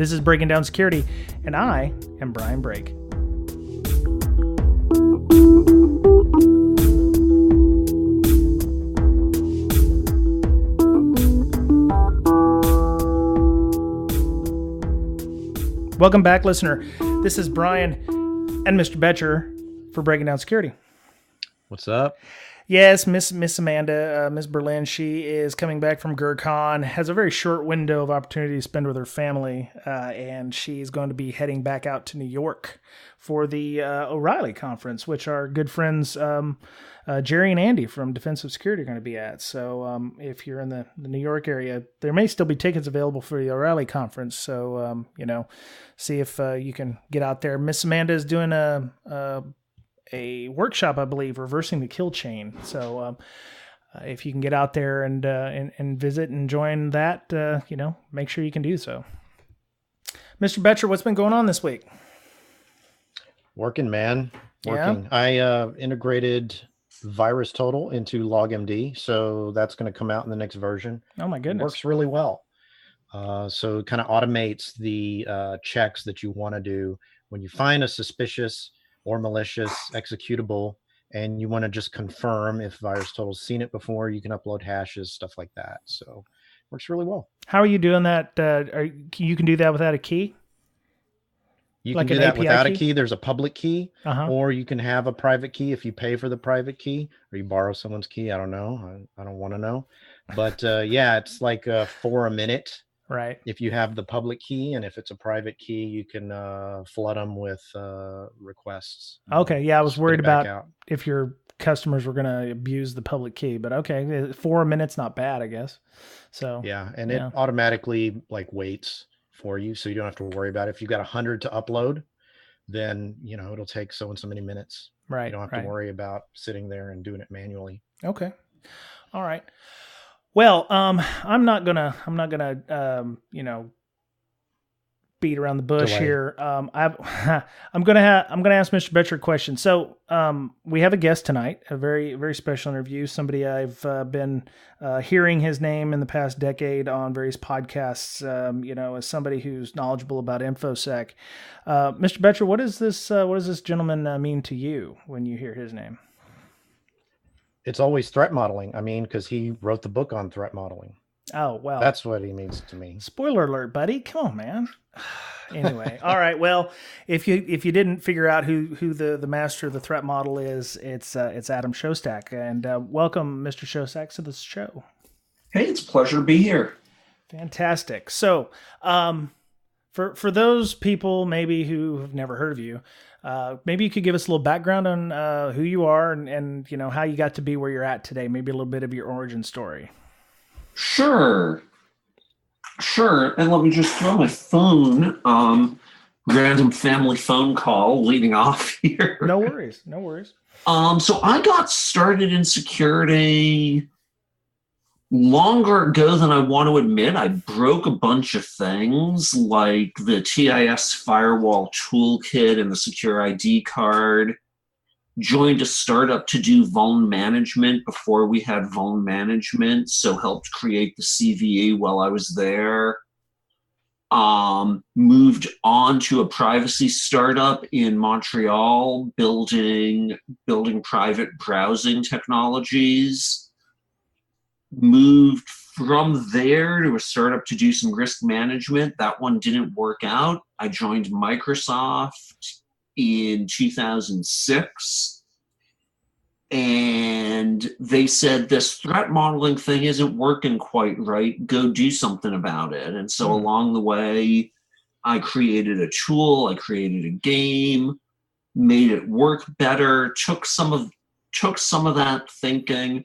This is Breaking Down Security, and I am Brian Brake. Welcome back, listener. This is Brian and Mr. Boettcher for Breaking Down Security. What's up? Yes, Miss Amanda, Miss Berlin, she is coming back from GERCON, has a very short window of opportunity to spend with her family, and she's going to be heading back out to New York for the O'Reilly conference, which our good friends Jerry and Andy from Defensive Security are going to be at. So if you're in the New York area, there may still be tickets available for the O'Reilly conference. So, see if you can get out there. Miss Amanda is doing a workshop, I believe, reversing the kill chain. So if you can get out there and visit and join that, make sure you can do so. Mr. Boettcher, what's been going on this week? Working, man. Working. Yeah. I integrated VirusTotal into LogMD, so that's going to come out in the next version. Oh my goodness. It works really well. So it kind of automates the checks that you want to do when you find a suspicious or malicious executable and you want to just confirm if VirusTotal's seen it before. You can upload hashes, stuff like that. So it works really well. How are you doing that? You can do that without a key? You like can do that without a key. There's a public key, or you can have a private key if you pay for the private key, or you borrow someone's key. I don't know. I don't want to know. But yeah, it's like $4 a minute. Right. If you have the public key, and if it's a private key, you can flood them with requests. Okay. Yeah, I was worried about if your customers were going to abuse the public key, but okay, $4 a minute's not bad, I guess. So yeah, and it automatically waits for you, so you don't have to worry about it. If you've got 100 to upload, then it'll take so and so many minutes. Right. You don't have to worry about sitting there and doing it manually. Okay. All right. Well, I'm not gonna beat around the bush here. I'm gonna ask Mr. Boettcher a question. So, we have a guest tonight, a very, very special interview. Somebody I've been hearing his name in the past decade on various podcasts. As somebody who's knowledgeable about InfoSec. Mr. Boettcher, what does this gentleman mean to you when you hear his name? It's always threat modeling. I mean, because he wrote the book on threat modeling. Oh, well. That's what he means to me. Spoiler alert, buddy. Come on, man. Anyway, all right. Well, if you didn't figure out who the master of the threat model is, it's Adam Shostack. And welcome, Mr. Shostack, to the show. Hey, it's a pleasure to be here. Fantastic. So, for those people maybe who have never heard of you, maybe you could give us a little background on who you are and how you got to be where you're at today. Maybe a little bit of your origin story. Sure. And let me just throw my phone. Random family phone call leading off here. No worries. So I got started in security longer ago than I want to admit. I broke a bunch of things like the TIS firewall toolkit and the secure ID card. Joined a startup to do vuln management before we had vuln management, so helped create the CVE while I was there. Moved on to a privacy startup in Montreal, building private browsing technologies. Moved from there to a startup to do some risk management. That one didn't work out. I joined Microsoft in 2006, and they said, this threat modeling thing isn't working quite right. Go do something about it. And so along the way, I created a tool, I created a game, made it work better, took some of that thinking,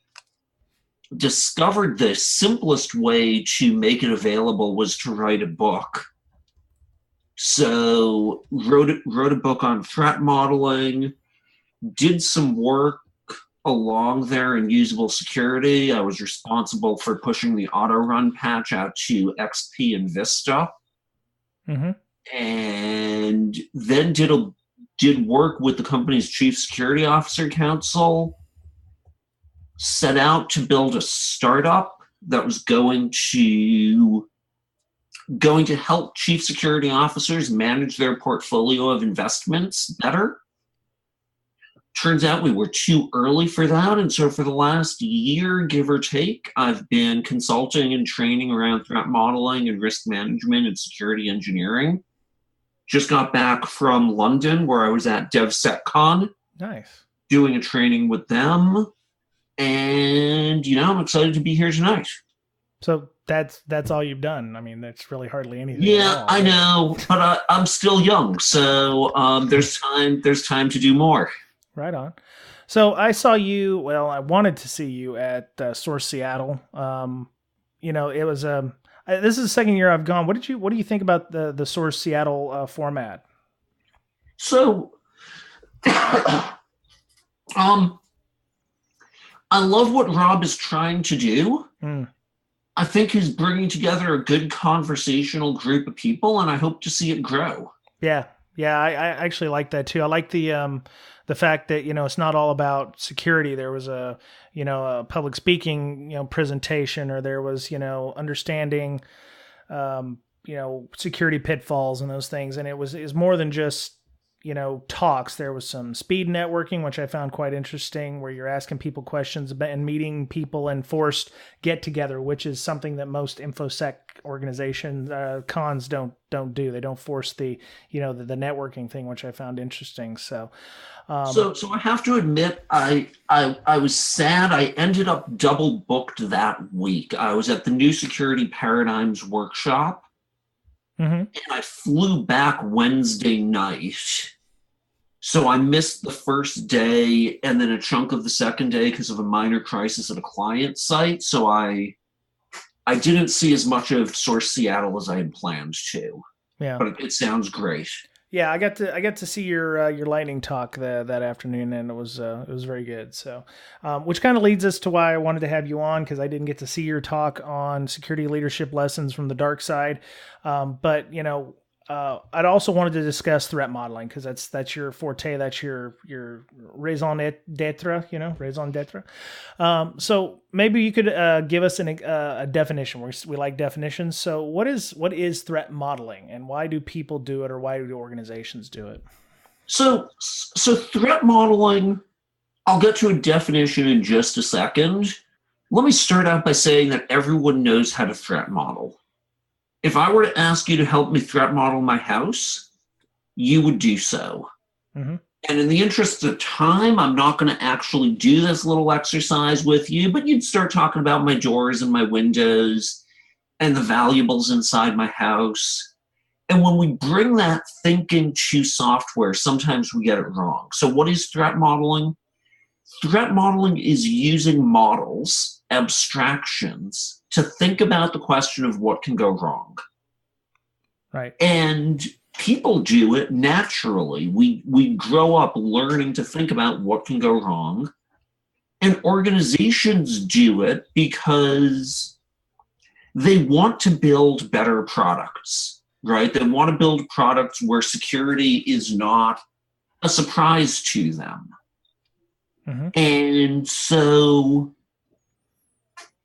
discovered the simplest way to make it available was to write a book. So wrote a book on threat modeling, did some work along there in usable security. I was responsible for pushing the auto run patch out to XP and Vista. And then did work with the company's chief security officer council, set out to build a startup that was going to going to help chief security officers manage their portfolio of investments better. Turns out we were too early for that. And so for the last year, give or take, I've been consulting and training around threat modeling and risk management and security engineering. Just got back from London, where I was at DevSecCon. Nice. Doing a training with them. And, I'm excited to be here tonight. So that's all you've done. I mean, that's really hardly anything. Yeah, I know, but I'm still young. So there's time to do more. Right on. So I saw you. Well, I wanted to see you at Source Seattle. It was this is the second year I've gone. What do you think about the Source Seattle format? So, I love what Rob is trying to do. I think he's bringing together a good conversational group of people, and I hope to see it grow. Yeah, I actually like that too. I like the fact that, it's not all about security. There was a public speaking, presentation, or there was, understanding, security pitfalls and those things. And it was more than just, talks. There was some speed networking, which I found quite interesting, where you're asking people questions and meeting people in forced get together, which is something that most InfoSec organizations, cons don't do. They don't force the networking thing, which I found interesting. So I have to admit, I was sad. I ended up double booked that week. I was at the New Security Paradigms workshop, and I flew back Wednesday night. So I missed the first day and then a chunk of the second day because of a minor crisis at a client site. So I didn't see as much of Source Seattle as I had planned to. Yeah, but it sounds great. Yeah, I got to see your lightning talk that afternoon, and it was very good. So, which kind of leads us to why I wanted to have you on, because I didn't get to see your talk on security leadership lessons from the dark side. But I'd also wanted to discuss threat modeling, because that's your forte. That's your raison d'etre, raison d'etre. So maybe you could give us a definition. We like definitions. So what is threat modeling, and why do people do it, or why do organizations do it? So threat modeling, I'll get to a definition in just a second. Let me start out by saying that everyone knows how to threat model. If I were to ask you to help me threat model my house, you would do so. And in the interest of time, I'm not going to actually do this little exercise with you, but you'd start talking about my doors and my windows and the valuables inside my house. And when we bring that thinking to software, sometimes we get it wrong. So what is threat modeling? Threat modeling is using models, abstractions, to think about the question of what can go wrong. Right. And people do it naturally. We grow up learning to think about what can go wrong. And organizations do it because they want to build better products, right? They want to build products where security is not a surprise to them. And so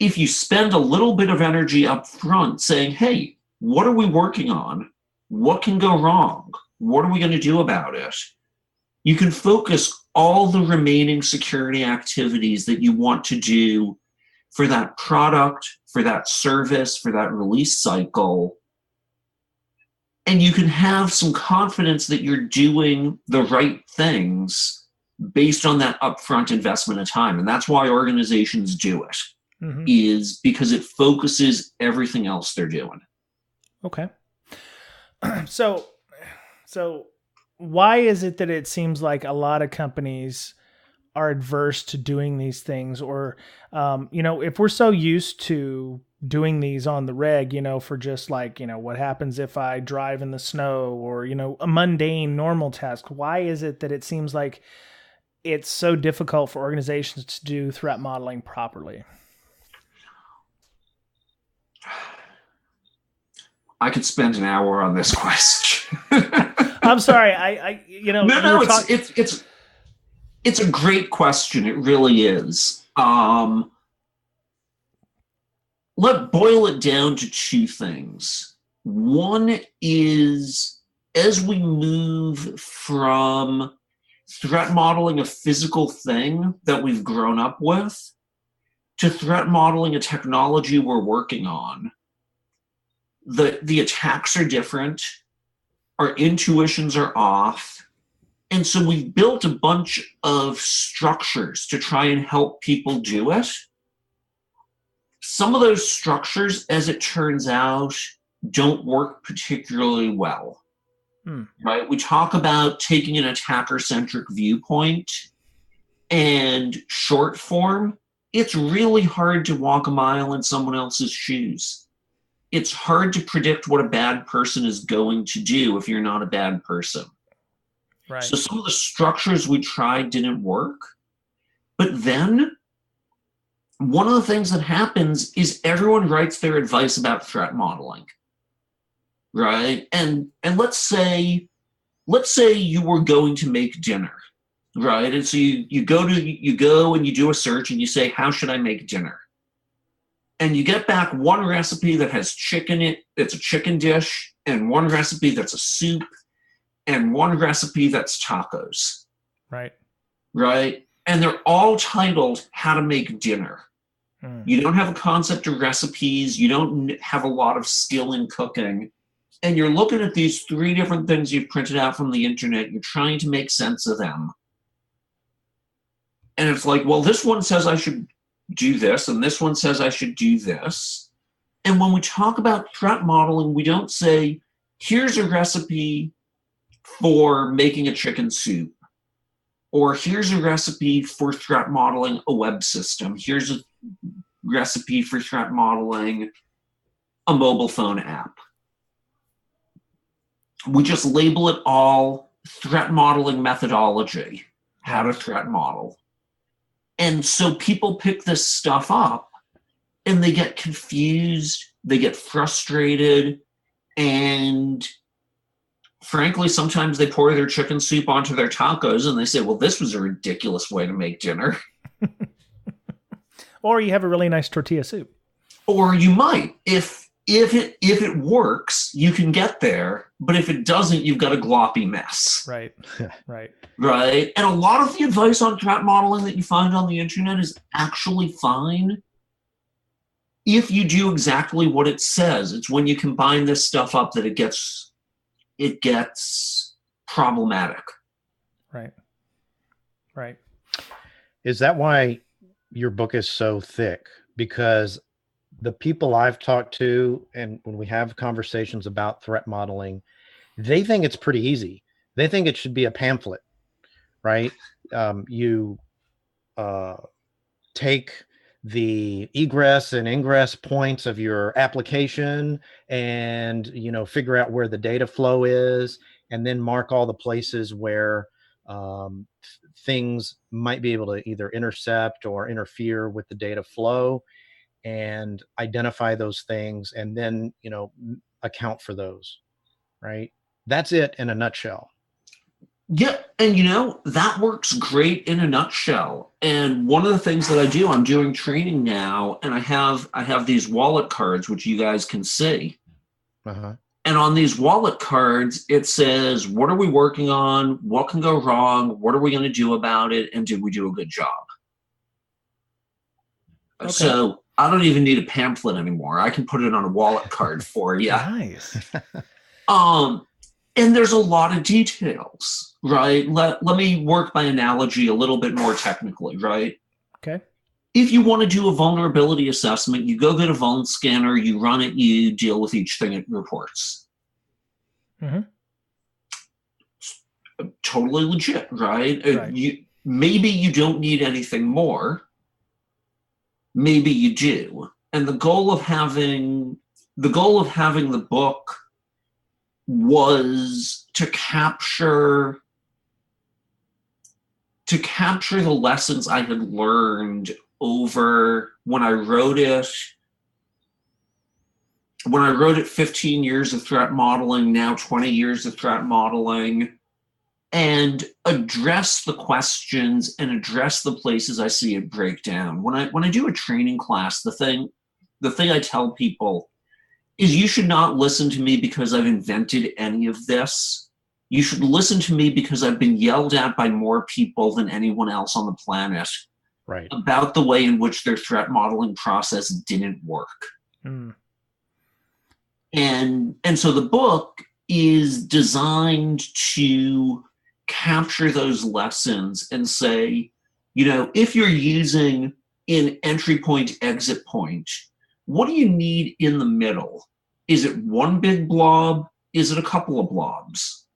if you spend a little bit of energy up front saying, hey, what are we working on? What can go wrong? What are we going to do about it? You can focus all the remaining security activities that you want to do for that product, for that service, for that release cycle. And you can have some confidence that you're doing the right things based on that upfront investment of time. And that's why organizations do it. Is because it focuses everything else they're doing. Okay. So why is it that it seems like a lot of companies are adverse to doing these things? Or, if we're so used to doing these on the reg, for just like, what happens if I drive in the snow, or, a mundane normal task, why is it that it seems like it's so difficult for organizations to do threat modeling properly? I could spend an hour on this question. I'm sorry. No, it's a great question. It really is. Let's boil it down to two things. One is, as we move from threat modeling a physical thing that we've grown up with to threat modeling a technology we're working on, the attacks are different, our intuitions are off, and so we've built a bunch of structures to try and help people do it. Some of those structures, as it turns out, don't work particularly well. Right? We talk about taking an attacker-centric viewpoint and short form. It's really hard to walk a mile in someone else's shoes. It's hard to predict what a bad person is going to do if you're not a bad person. Right. So some of the structures we tried didn't work. But then one of the things that happens is everyone writes their advice about threat modeling. Right? And let's say you were going to make dinner, right? And so you go and you do a search and you say, how should I make dinner? And you get back one recipe that has chicken in it, it's a chicken dish, and one recipe that's a soup, and one recipe that's tacos. Right. Right? And they're all titled how to make dinner. You don't have a concept of recipes, you don't have a lot of skill in cooking. And you're looking at these 3 different things you've printed out from the internet. You're trying to make sense of them. And it's like, well, this one says I should do this, and this one says I should do this. And when we talk about threat modeling, we don't say, here's a recipe for making a chicken soup. Or here's a recipe for threat modeling a web system. Here's a recipe for threat modeling a mobile phone app. We just label it all threat modeling methodology, how to threat model. And so people pick this stuff up and they get confused, they get frustrated, and frankly, sometimes they pour their chicken soup onto their tacos and they say, well, this was a ridiculous way to make dinner. Or you have a really nice tortilla soup. Or you might. If it works, you can get there. But if it doesn't, you've got a gloppy mess. Right. Right. Right. And a lot of the advice on threat modeling that you find on the internet is actually fine if you do exactly what it says. It's when you combine this stuff up that it gets problematic. Right. Right. Is that why your book is so thick? Because the people I've talked to, and when we have conversations about threat modeling, they think it's pretty easy. They think it should be a pamphlet, right? You take the egress and ingress points of your application and, figure out where the data flow is, and then mark all the places where things might be able to either intercept or interfere with the data flow, and identify those things, and then, account for those, right? That's it in a nutshell. Yeah, and that works great in a nutshell. And one of the things that I do, I'm doing training now, and I have these wallet cards, which you guys can see. Uh-huh. And on these wallet cards, it says, what are we working on? What can go wrong? What are we going to do about it? And did we do a good job? Okay. So I don't even need a pamphlet anymore. I can put it on a wallet card for you. Nice. And there's a lot of details, right? Let me work by analogy a little bit more technically, right? Okay. If you want to do a vulnerability assessment, you go get a vuln scanner, you run it, you deal with each thing it reports. Mm-hmm. Totally legit, right? Right. Maybe you don't need anything more. Maybe you do. And the goal of having the book was to capture the lessons I had learned over when I wrote it 15 years of threat modeling, now 20 years of threat modeling, and address the questions and address the places I see it break down. When I do a training class, the thing I tell people is you should not listen to me because I've invented any of this. You should listen to me because I've been yelled at by more people than anyone else on the planet Right. about the way in which their threat modeling process didn't work. Mm. And so the book is designed to capture those lessons and say, if you're using an entry point, exit point, what do you need in the middle? Is it one big blob? Is it a couple of blobs?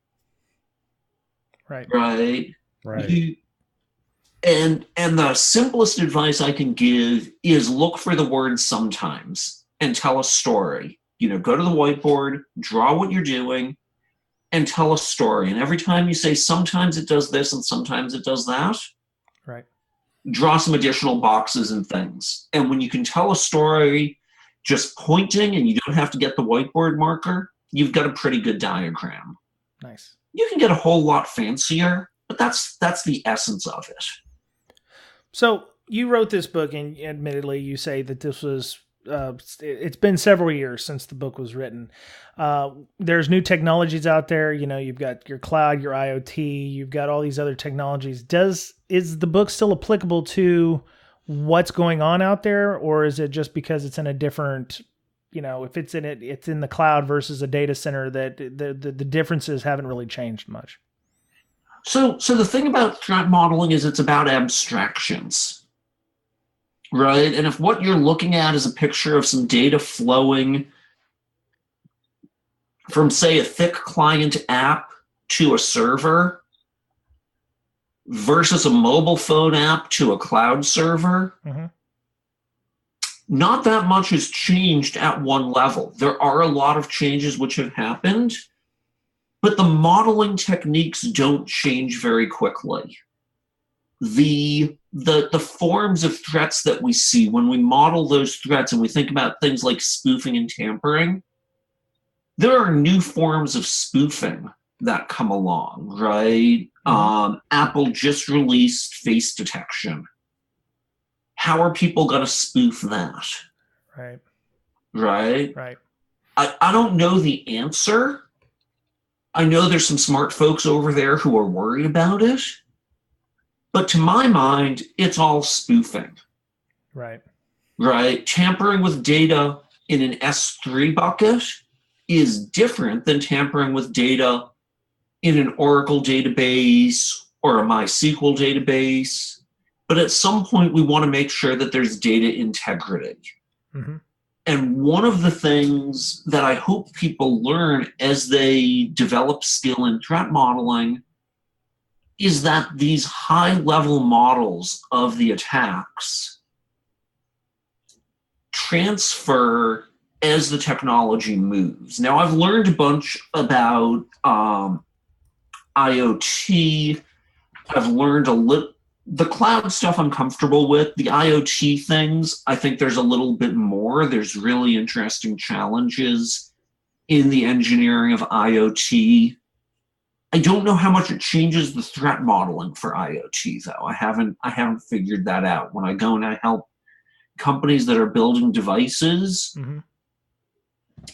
Right. Right. Right. And the simplest advice I can give is look for the word sometimes and tell a story. Go to the whiteboard, draw what you're doing, and tell a story. And every time you say sometimes it does this and sometimes it does that, right, draw some additional boxes and things. And when you can tell a story just pointing and you don't have to get the whiteboard marker, you've got a pretty good diagram. Nice. You can get a whole lot fancier, but that's the essence of it. So you wrote this book, and admittedly, you say that this was, it's been several years since the book was written. There's new technologies out there. You've got your cloud, your IoT, you've got all these other technologies. Is the book still applicable to what's going on out there, or is it just because it's in a different, if it's in the cloud versus a data center, that the differences haven't really changed much? So the thing about threat modeling is it's about abstractions, right? And if what you're looking at is a picture of some data flowing from, say, a thick client app to a server versus a mobile phone app to a cloud server, mm-hmm. not that much has changed at one level. There are a lot of changes which have happened, but the modeling techniques don't change very quickly. The forms of threats that we see when we model those threats and we think about things like spoofing and tampering, there are new forms of spoofing that come along, right? Mm-hmm. Apple just released face detection. How are people going to spoof that? Right. Right? Right. I don't know the answer. I know there's some smart folks over there who are worried about it. But to my mind, it's all spoofing. Right. Right? Tampering with data in an S3 bucket is different than tampering with data in an Oracle database or a MySQL database. But at some point, we want to make sure that there's data integrity. Mm-hmm. And one of the things that I hope people learn as they develop skill in threat modeling is that these high-level models of the attacks transfer as the technology moves. Now, I've learned a bunch about IoT. I've learned a little. The cloud stuff I'm comfortable with. The IoT things, I think there's a little bit more. There's really interesting challenges in the engineering of IoT. I don't know how much it changes the threat modeling for IoT, though. I haven't figured that out. When I go and I help companies that are building devices, mm-hmm.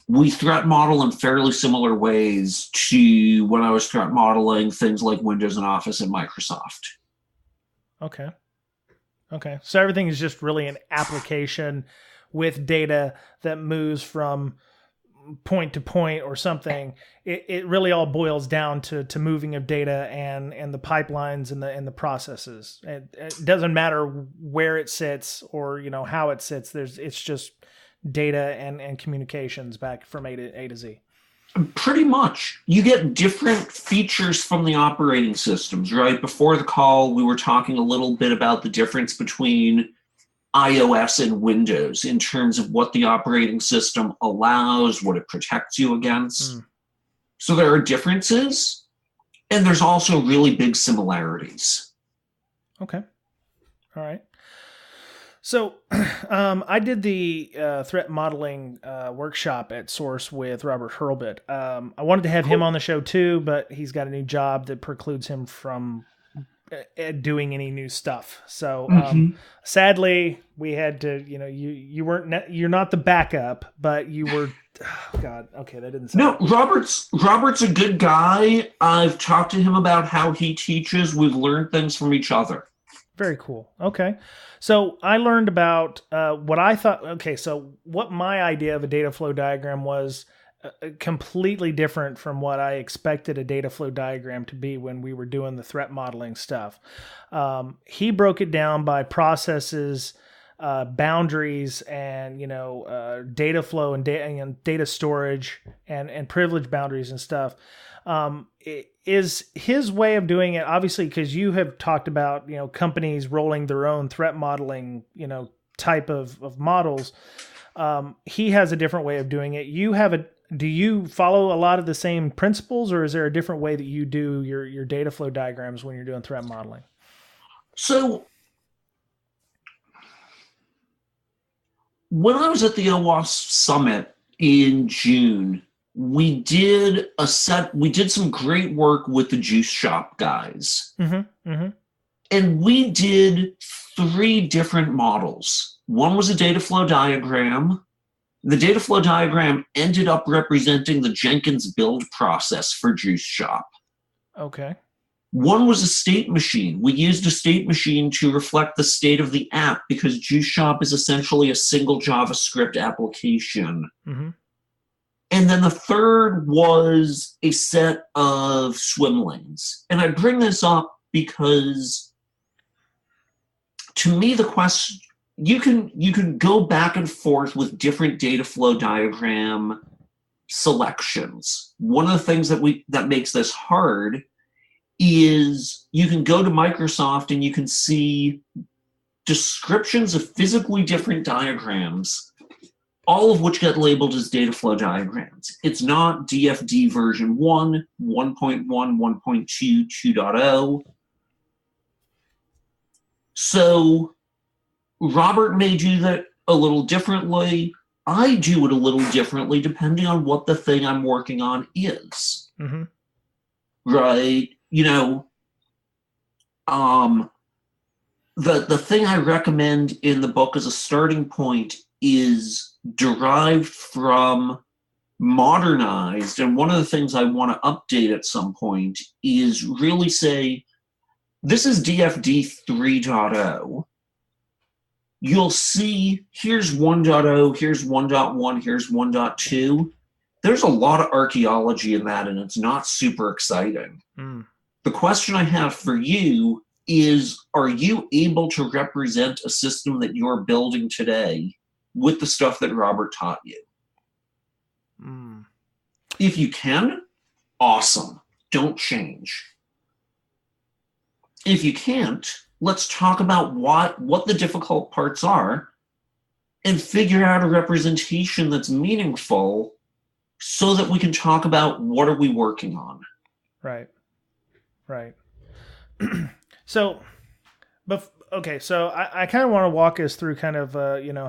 we threat model in fairly similar ways to when I was threat modeling things like Windows and Office and Microsoft. Okay. So everything is just really an application with data that moves from point to point or something. It really all boils down to moving of data and the pipelines and the processes. It doesn't matter where it sits or how it sits. It's just data and communications back from A to Z. Pretty much. You get different features from the operating systems, right? Before the call, we were talking a little bit about the difference between iOS and Windows in terms of what the operating system allows, what it protects you against. So there are differences, and there's also really big similarities. Okay. All right. So I did the threat modeling workshop at Source with Robert Hurlbut. I wanted to have him on the show too, but he's got a new job that precludes him from doing any new stuff. So Mhm. sadly, we had to. You're not the backup, but you were. Oh, God, okay, that didn't sound. No, Robert's a good guy. I've talked to him about how he teaches. We've learned things from each other. Very cool. Okay. So I learned about what I thought. Okay. So what my idea of a data flow diagram was completely different from what I expected a data flow diagram to be when we were doing the threat modeling stuff. He broke it down by processes, boundaries, and data flow and data storage and privilege boundaries and stuff. Is his way of doing it, obviously, because you have talked about companies rolling their own threat modeling type of models. He has a different way of doing it. Do you follow a lot of the same principles, or is there a different way that you do your data flow diagrams when you're doing threat modeling? So when I was at the OWASP Summit in June, we did some great work with the Juice Shop guys. Mm-hmm, mm-hmm. And we did 3 different models. One was a data flow diagram. The data flow diagram ended up representing the Jenkins build process for Juice Shop. Okay. One was a state machine. We used a state machine to reflect the state of the app because Juice Shop is essentially a single JavaScript application. Mm-hmm. And then the third was a set of swim lanes. And I bring this up because, to me, the question, you can go back and forth with different data flow diagram selections. One of the things that makes this hard is you can go to Microsoft and you can see descriptions of physically different diagrams, all of which get labeled as data flow diagrams. It's not DFD version 1, 1.1, 1.2, 2.0. So Robert may do that a little differently. I do it a little differently depending on what the thing I'm working on is. Mm-hmm. Right? The thing I recommend in the book as a starting point is derived from modernized, and one of the things I want to update at some point is really say, this is DFD 3.0. You'll see here's 1.0, here's 1.1, here's 1.2. There's a lot of archaeology in that, and it's not super exciting. Mm. The question I have for you is, are you able to represent a system that you're building today with the stuff that Robert taught you? Mm. If you can, awesome. Don't change. If you can't, let's talk about what the difficult parts are and figure out a representation that's meaningful so that we can talk about what are we working on. Right. So I kind of want to walk us through kind of,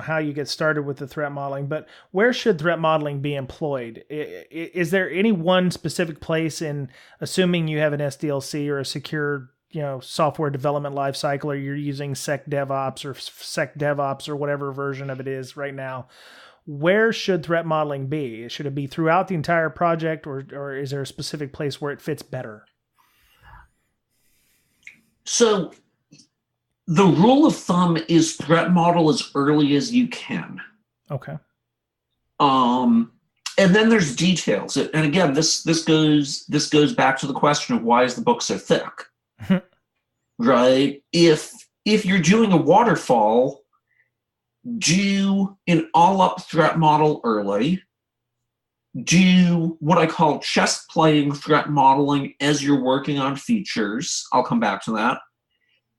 how you get started with the threat modeling, but where should threat modeling be employed? Is there any one specific place in, assuming you have an SDLC or a secure, software development lifecycle, or you're using SecDevOps or SecDevOps or whatever version of it is right now, where should threat modeling be? Should it be throughout the entire project, or is there a specific place where it fits better? So the rule of thumb is threat model as early as you can. Okay. And then there's details. And again, this goes back to the question of why is the book so thick? Right? If you're doing a waterfall, do an all-up threat model early. Do what I call chess playing threat modeling as you're working on features. I'll come back to that.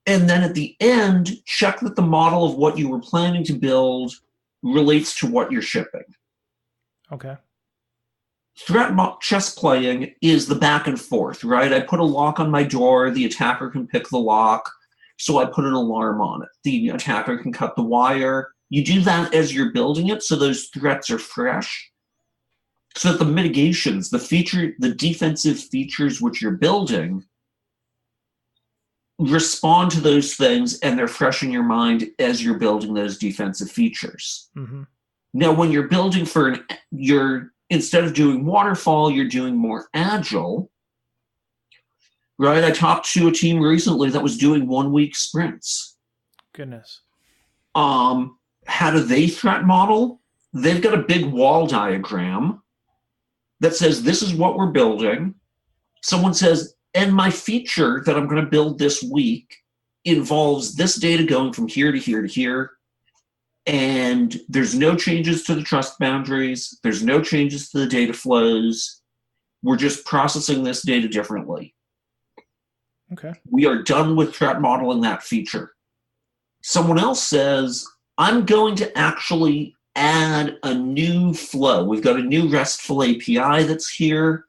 And then at the end, check that the model of what you were planning to build relates to what you're shipping. Okay. Chess playing is the back and forth, right? I put a lock on my door. The attacker can pick the lock, so I put an alarm on it. The attacker can cut the wire. You do that as you're building it, so those threats are fresh. So that the mitigations, the defensive features which you're building respond to those things, and they're fresh in your mind as you're building those defensive features. Mm-hmm. Now, when you're building instead of doing waterfall, you're doing more agile, right? I talked to a team recently that was doing 1 week sprints. Goodness. How do they threat model? They've got a big wall diagram that says, this is what we're building. Someone says, and my feature that I'm going to build this week involves this data going from here to here to here. And there's no changes to the trust boundaries. There's no changes to the data flows. We're just processing this data differently. Okay. We are done with threat modeling that feature. Someone else says, I'm going to actually add a new flow. We've got a new RESTful API that's here.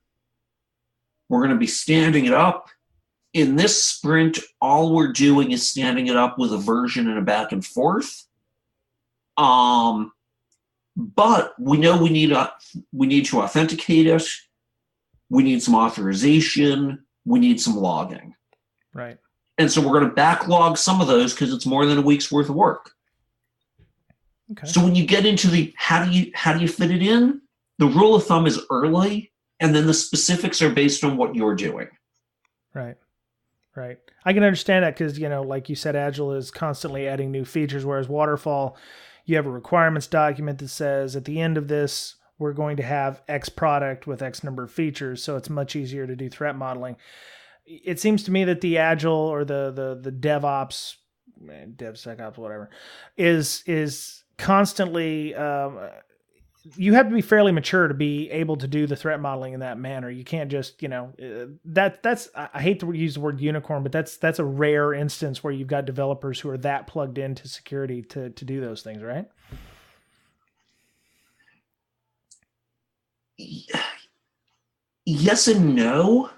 We're going to be standing it up. In this sprint, all we're doing is standing it up with a version and a back and forth. But we know we need to authenticate it. We need some authorization. We need some logging. Right. And so we're going to backlog some of those because it's more than a week's worth of work. Okay. So when you get into the how do you fit it in, the rule of thumb is early, and then the specifics are based on what you're doing. Right. Right. I can understand that because, like you said, Agile is constantly adding new features, whereas Waterfall, you have a requirements document that says at the end of this, we're going to have X product with X number of features. So it's much easier to do threat modeling. It seems to me that the Agile or the DevOps, DevSecOps, whatever, is constantly, you have to be fairly mature to be able to do the threat modeling in that manner. You can't just, that's, I hate to use the word unicorn, but that's a rare instance where you've got developers who are that plugged into security to do those things, right? Yes and no.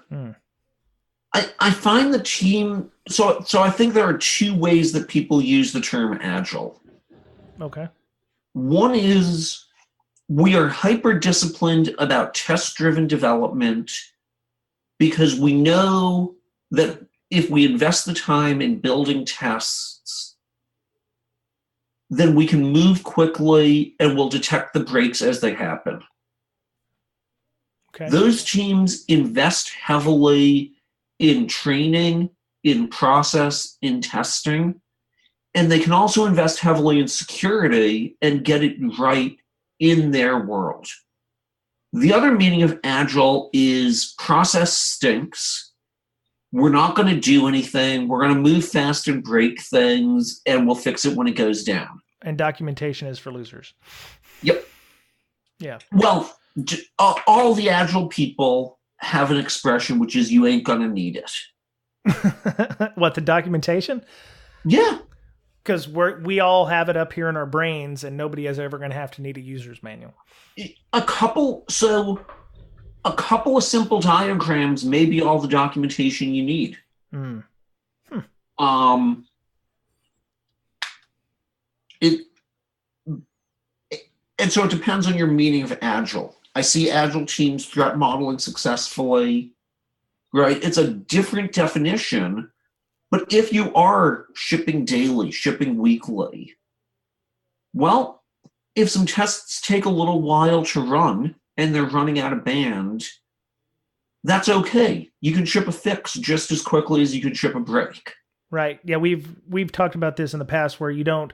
I find the team, so I think there are two ways that people use the term Agile. Okay. One is we are hyper-disciplined about test-driven development because we know that if we invest the time in building tests, then we can move quickly and we'll detect the breaks as they happen. Okay. Those teams invest heavily in training, in process, in testing, and they can also invest heavily in security and get it right in their world. The other meaning of Agile is process stinks. We're not going to do anything. We're going to move fast and break things, and we'll fix it when it goes down. And documentation is for losers. Yep. Yeah. Well, all the Agile people have an expression, which is you ain't going to need it. What, the documentation? Yeah. Because we all have it up here in our brains, and nobody is ever going to have to need a user's manual. A couple of simple diagrams may be all the documentation you need. And so it depends on your meaning of Agile. I see Agile teams threat modeling successfully, right? It's a different definition. But if you are shipping daily, shipping weekly, well, if some tests take a little while to run and they're running out of band, that's okay. You can ship a fix just as quickly as you can ship a break. Right. Yeah, we've talked about this in the past where you don't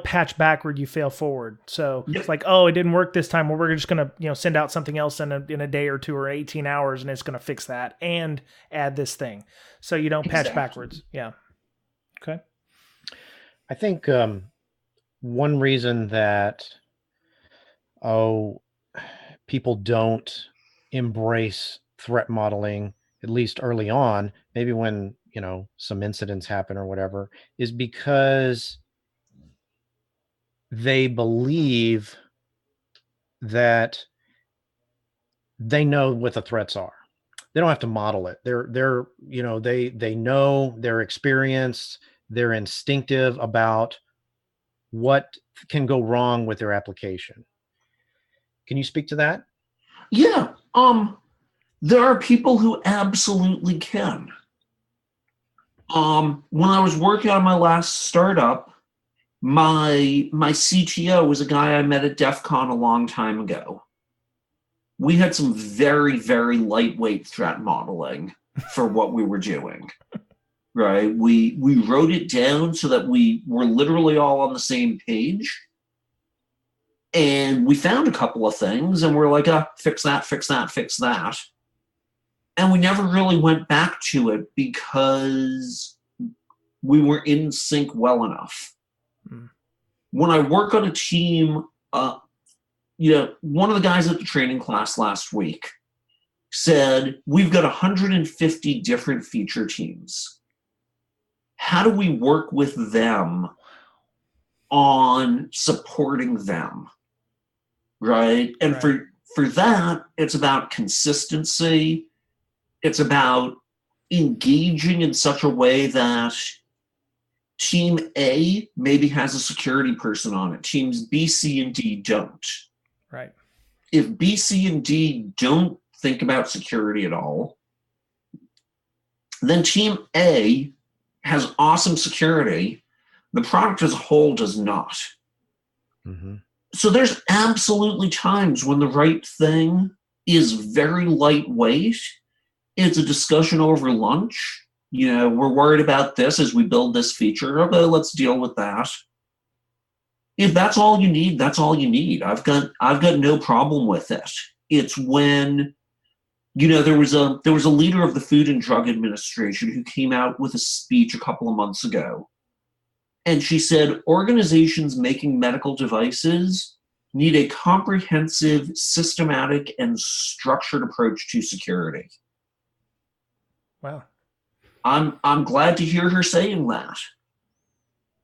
patch backward, you fail forward. So Yep. It's like, oh, it didn't work this time. Well, we're just going to send out something else in a day or two or 18 hours, and it's going to fix that and add this thing. So you don't patch backwards. Yeah. Okay. I think one reason that people don't embrace threat modeling, at least early on, maybe when some incidents happen or whatever, is because they believe that they know what the threats are. They don't have to model it. They know, they're experienced, they're instinctive about what can go wrong with their application. Can you speak to that? Yeah. There are people who absolutely can. When I was working on my last startup, my CTO was a guy I met at DEF CON a long time ago. We had some very, very lightweight threat modeling for what we were doing. Right? We wrote it down so that we were literally all on the same page. And we found a couple of things and we're like, fix that, fix that, fix that. And we never really went back to it because we were in sync well enough. When I work on a team, one of the guys at the training class last week said, we've got 150 different feature teams. How do we work with them on supporting them? Right? And right. For that, it's about consistency. It's about engaging in such a way that Team A maybe has a security person on it. Teams B, C, and D don't. Right. If B, C, and D don't think about security at all, then Team A has awesome security. The product as a whole does not. Mm-hmm. So there's absolutely times when the right thing is very lightweight. It's a discussion over lunch. We're worried about this as we build this feature. Okay, let's deal with that. If that's all you need, that's all you need. I've got no problem with it. It's when, there was a leader of the Food and Drug Administration who came out with a speech a couple of months ago. And she said, organizations making medical devices need a comprehensive, systematic, and structured approach to security. Wow. I'm glad to hear her saying that.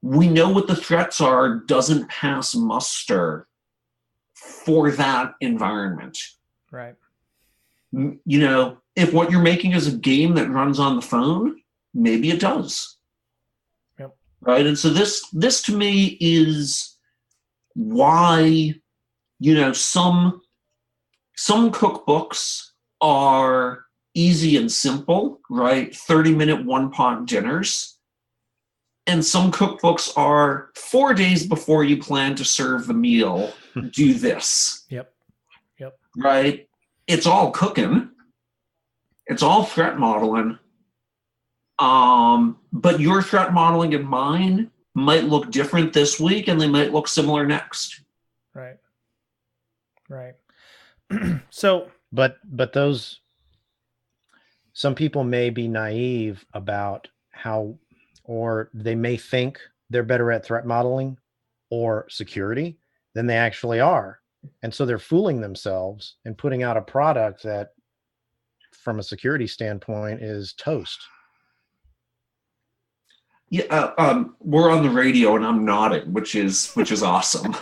We know what the threats are doesn't pass muster for that environment. Right. If what you're making is a game that runs on the phone, maybe it does. Yep. Right. And so this to me is why, some cookbooks are easy and simple, right? 30-minute one-pot dinners. And some cookbooks are 4 days before you plan to serve the meal, do this. Yep. Right? It's all cooking. It's all threat modeling. But your threat modeling and mine might look different this week and they might look similar next. Right. So, but those, some people may be naive about how, or they may think they're better at threat modeling or security than they actually are. And so they're fooling themselves and putting out a product that from a security standpoint is toast. Yeah, we're on the radio and I'm nodding, which is awesome.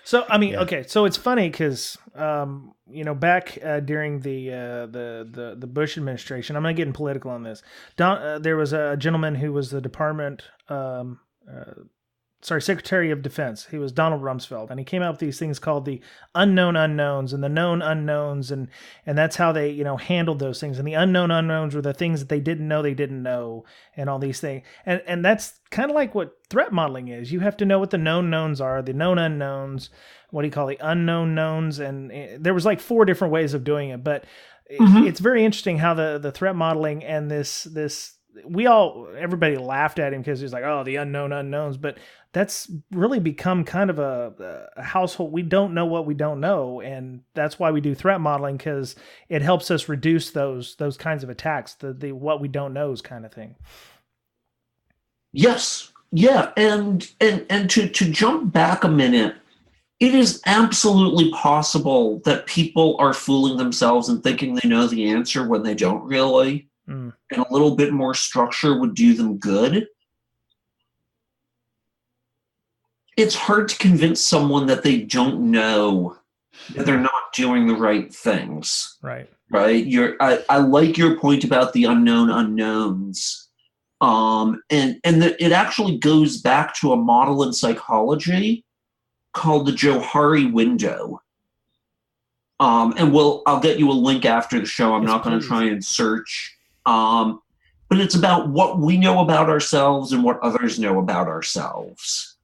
So, I mean, okay, so it's funny because, back during the Bush administration, I'm not getting political on this. There was a gentleman who was the Secretary of Defense. He was Donald Rumsfeld, and he came out with these things called the unknown unknowns and the known unknowns, and that's how they, handled those things. And the unknown unknowns were the things that they didn't know, and all these things. And that's kind of like what threat modeling is. You have to know what the known knowns are, the known unknowns, what do you call the unknown knowns? And there was like 4 different ways of doing it, but it's very interesting how the threat modeling and this everybody laughed at him because he's like, oh, the unknown unknowns, but that's really become kind of a household. We don't know what we don't know. And that's why we do threat modeling, because it helps us reduce those kinds of attacks, the what we don't knows kind of thing. Yes. Yeah. And to jump back a minute, it is absolutely possible that people are fooling themselves and thinking they know the answer when they don't really. And a little bit more structure would do them good. It's hard to convince someone that they don't know that they're not doing the right things. Right. I like your point about the unknown unknowns. It actually goes back to a model in psychology called the Johari window. I'll get you a link after the show. I'm not going to try and search. But but it's about what we know about ourselves and what others know about ourselves.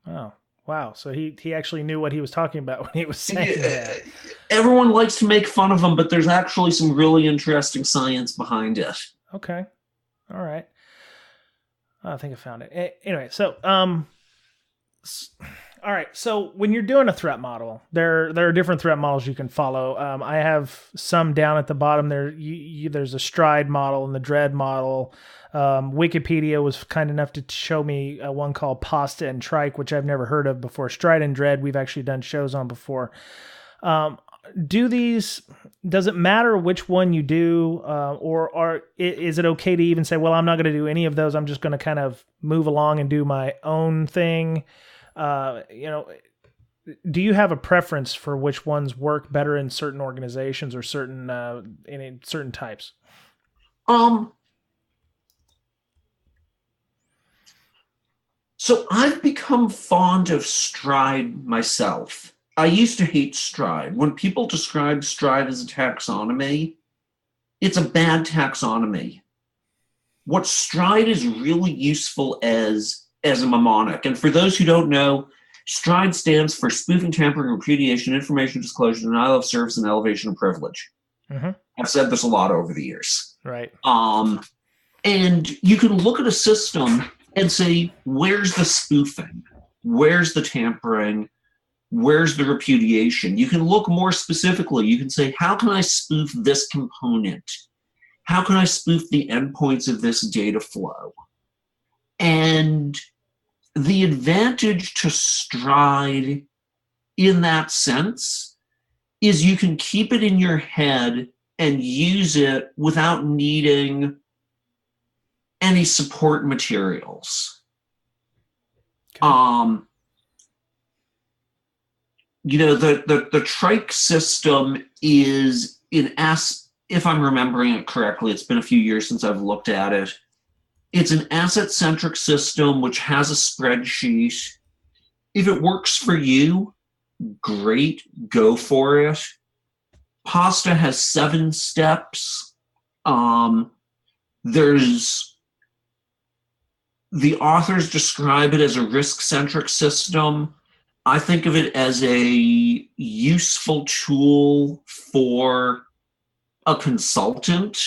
Oh, wow. So he actually knew what he was talking about when he was saying that. Everyone likes to make fun of him, but there's actually some really interesting science behind it. Okay. All right. I think I found it. Anyway, so all right. So when you're doing a threat model, there are different threat models you can follow. I have some down at the bottom there. There's a stride model and the dread model. Wikipedia was kind enough to show me one called Pasta and Trike, which I've never heard of before. Stride and dread, we've actually done shows on before. Does it matter which one you do, or is it okay to even say, well, I'm not going to do any of those. I'm just going to kind of move along and do my own thing. Do you have a preference for which ones work better in certain organizations or certain in certain types? So I've become fond of stride myself. I used to hate stride. When people describe stride as a taxonomy, it's a bad taxonomy. What stride is really useful as a mnemonic. And for those who don't know, stride stands for spoofing, tampering, repudiation, information disclosure, denial of service, and elevation of privilege. Mm-hmm. I've said this a lot over the years. Right. And you can look at a system and say, where's the spoofing? Where's the tampering? Where's the repudiation? You can look more specifically. You can say, how can I spoof this component? How can I spoof the endpoints of this data flow? And the advantage to stride in that sense is you can keep it in your head and use it without needing any support materials. Okay. The Trike system is if I'm remembering it correctly, it's been a few years since I've looked at it. It's an asset-centric system which has a spreadsheet. If it works for you, great, go for it. Pasta has 7 steps. The authors describe it as a risk-centric system. I think of it as a useful tool for a consultant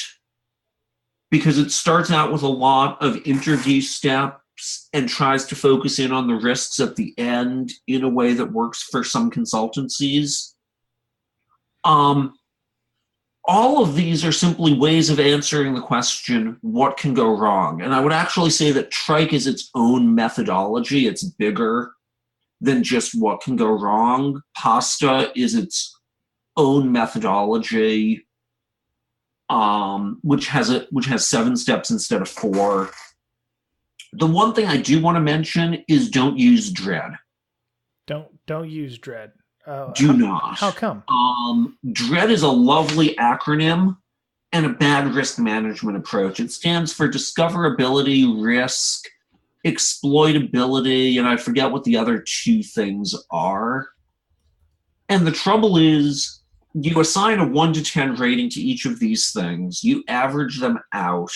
because it starts out with a lot of interview steps and tries to focus in on the risks at the end in a way that works for some consultancies. All of these are simply ways of answering the question, what can go wrong? And I would actually say that Trike is its own methodology. It's bigger than just what can go wrong. Pasta is its own methodology, which has 7 steps instead of 4. The one thing I do want to mention is don't use dread. Don't use dread. Do not. How come? Dread is a lovely acronym and a bad risk management approach. It stands for discoverability, risk, exploitability, and I forget what the other 2 things are. And the trouble is, you assign a 1 to 10 rating to each of these things. You average them out.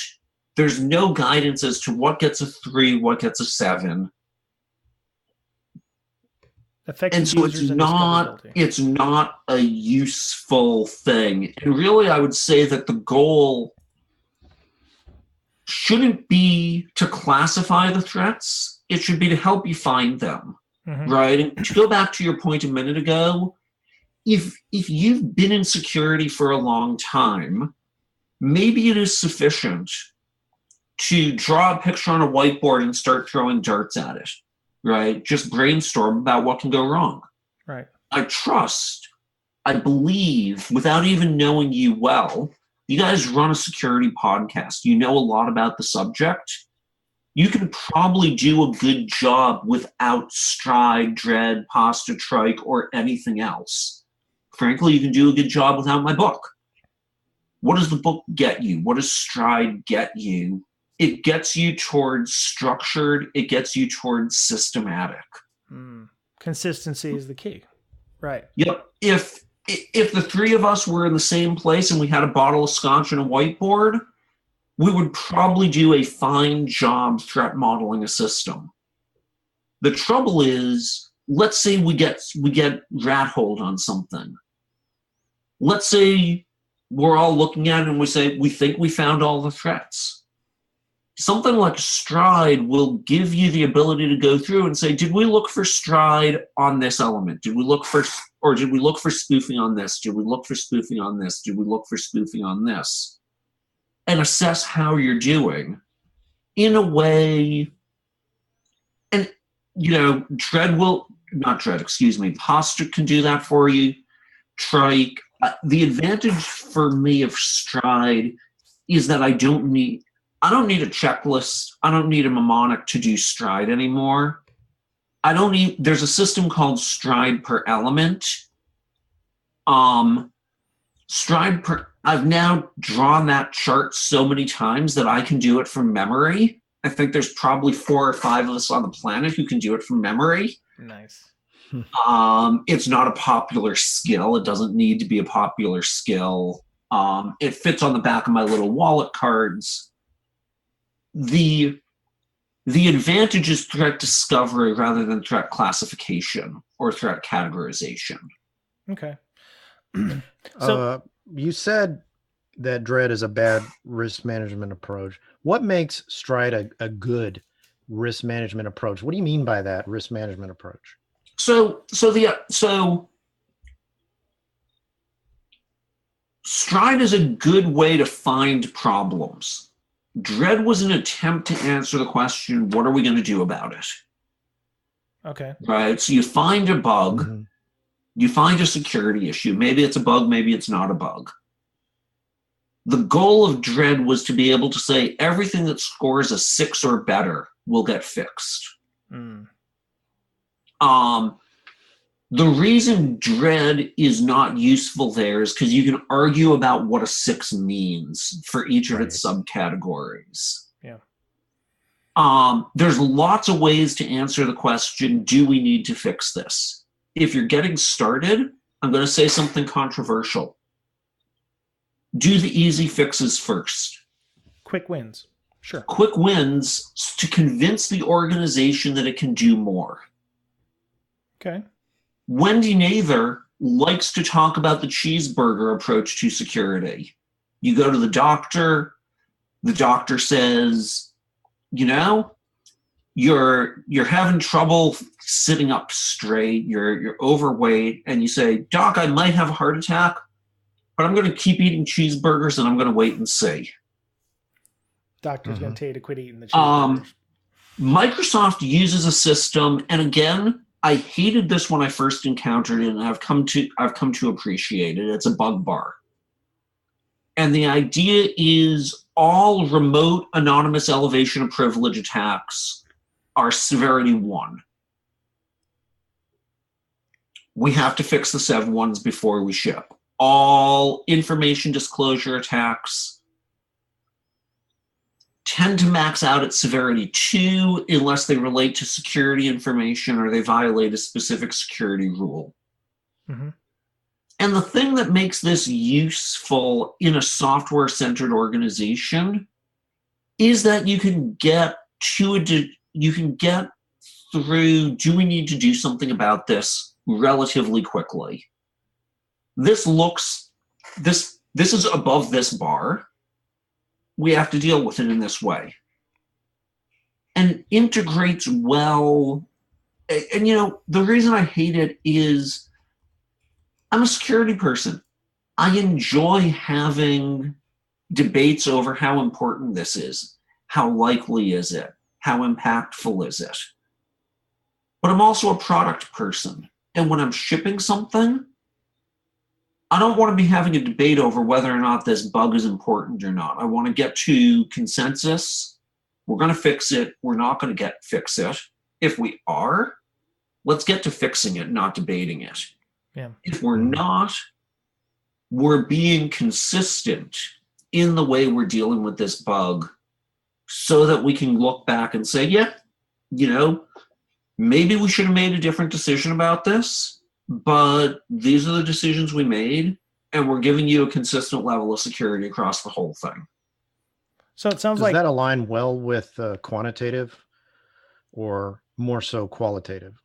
There's no guidance as to what gets a 3, what gets a 7. And so it's not a useful thing. And really, I would say that the goal shouldn't be to classify the threats. It should be to help you find them, right? And to go back to your point a minute ago, if you've been in security for a long time, maybe it is sufficient to draw a picture on a whiteboard and start throwing darts at it, right? Just brainstorm about what can go wrong. Right. I believe, without even knowing you well, you guys run a security podcast. You know a lot about the subject. You can probably do a good job without stride, dread, pasta, trike, or anything else. Frankly, you can do a good job without my book. What does the book get you? What does stride get you? It gets you towards structured. It gets you towards systematic. Consistency is the key. Right. Yep. If the 3 of us were in the same place and we had a bottle of scotch and a whiteboard, we would probably do a fine job threat modeling a system. The trouble is, let's say we get rat holed on something. Let's say we're all looking at it and we say, we think we found all the threats. Something like Stride will give you the ability to go through and say, did we look for Stride on this element? Did we look for spoofing on this? Did we look for spoofing on this? Did we look for spoofing on this? And assess how you're doing in a way. And, Shostack can do that for you. Trike. The advantage for me of Stride is that I don't need a checklist. I don't need a mnemonic to do Stride anymore. There's a system called Stride per element. I've now drawn that chart so many times that I can do it from memory. I think there's probably 4 or 5 of us on the planet who can do it from memory. Nice. It's not a popular skill. It doesn't need to be a popular skill. It fits on the back of my little wallet cards. The advantage is threat discovery rather than threat classification or threat categorization. Okay. So you said that Dread is a bad risk management approach. What makes Stride a good risk management approach? What do you mean by that risk management approach? So Stride is a good way to find problems. Dread was an attempt to answer the question, what are we going to do about it? Okay. Right. So you find a bug, Mm-hmm. you find a security issue. Maybe it's a bug, maybe it's not a bug. The goal of Dread was to be able to say everything that scores a 6 or better will get fixed. Mm. The reason Dread is not useful there is because you can argue about what a 6 means for each of its subcategories. Yeah. There's lots of ways to answer the question, do we need to fix this? If you're getting started, I'm going to say something controversial. Do the easy fixes first. Quick wins. Sure. Quick wins to convince the organization that it can do more. Okay. Wendy Nather likes to talk about the cheeseburger approach to security. You go to the doctor says, you're having trouble sitting up straight, you're overweight, and you say, Doc, I might have a heart attack, but I'm going to keep eating cheeseburgers and I'm going to wait and see. Doctor's going to tell you to quit eating the cheeseburgers. Microsoft uses a system, and again, I hated this when I first encountered it, and I've come to appreciate it. It's a bug bar. And the idea is all remote anonymous elevation of privilege attacks are severity 1. We have to fix the sev ones before we ship. All information disclosure attacks tend to max out at severity 2 unless they relate to security information or they violate a specific security rule. Mm-hmm. And the thing that makes this useful in a software-centered organization is that you can get through, do we need to do something about this relatively quickly? This is above this bar. We have to deal with it in this way. And integrates well. And the reason I hate it is I'm a security person. I enjoy having debates over how important this is. How likely is it? How impactful is it? But I'm also a product person. And when I'm shipping something, I don't want to be having a debate over whether or not this bug is important or not. I want to get to consensus. We're going to fix it. We're not going to fix it. If we are, let's get to fixing it, not debating it. Yeah. If we're not, we're being consistent in the way we're dealing with this bug so that we can look back and say, yeah, maybe we should have made a different decision about this. But these are the decisions we made, and we're giving you a consistent level of security across the whole thing. So it sounds Does like that align well with quantitative or more so qualitative?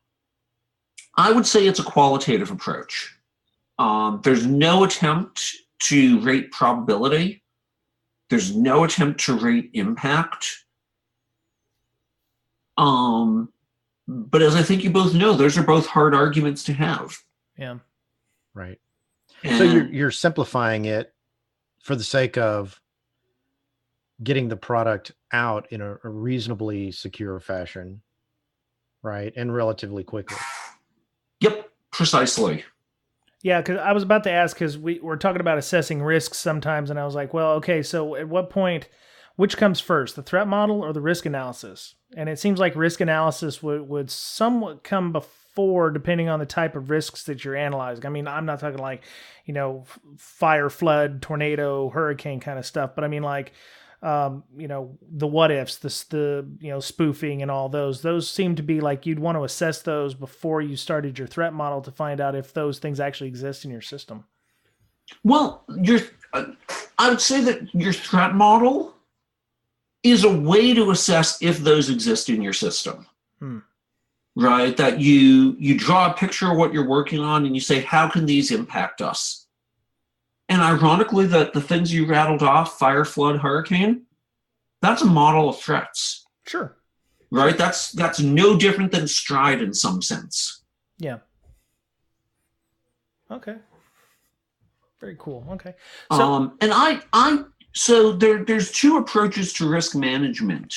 I would say it's a qualitative approach. There's no attempt to rate probability. There's no attempt to rate impact. But as I think you both know, those are both hard arguments to have. Yeah. Right. And So you're simplifying it for the sake of getting the product out in a reasonably secure fashion, right? And relatively quickly. Yep, precisely. Yeah, because I was about to ask, because we're talking about assessing risks sometimes, and I was like, well, okay, so at what point, which comes first, the threat model or the risk analysis? And it seems like risk analysis would somewhat come before, depending on the type of risks that you're analyzing. I mean, I'm not talking like, fire, flood, tornado, hurricane kind of stuff, but I mean like, the what ifs, the spoofing and all those seem to be like you'd want to assess those before you started your threat model to find out if those things actually exist in your system. Well, I would say that your threat model is a way to assess if those exist in your system. Right? That you draw a picture of what you're working on and you say, how can these impact us? And ironically, that the things you rattled off, fire, flood, hurricane, that's a model of threats. Sure. Right? That's no different than stride in some sense. Yeah. Okay. Very cool. Okay. So, so there's two approaches to risk management.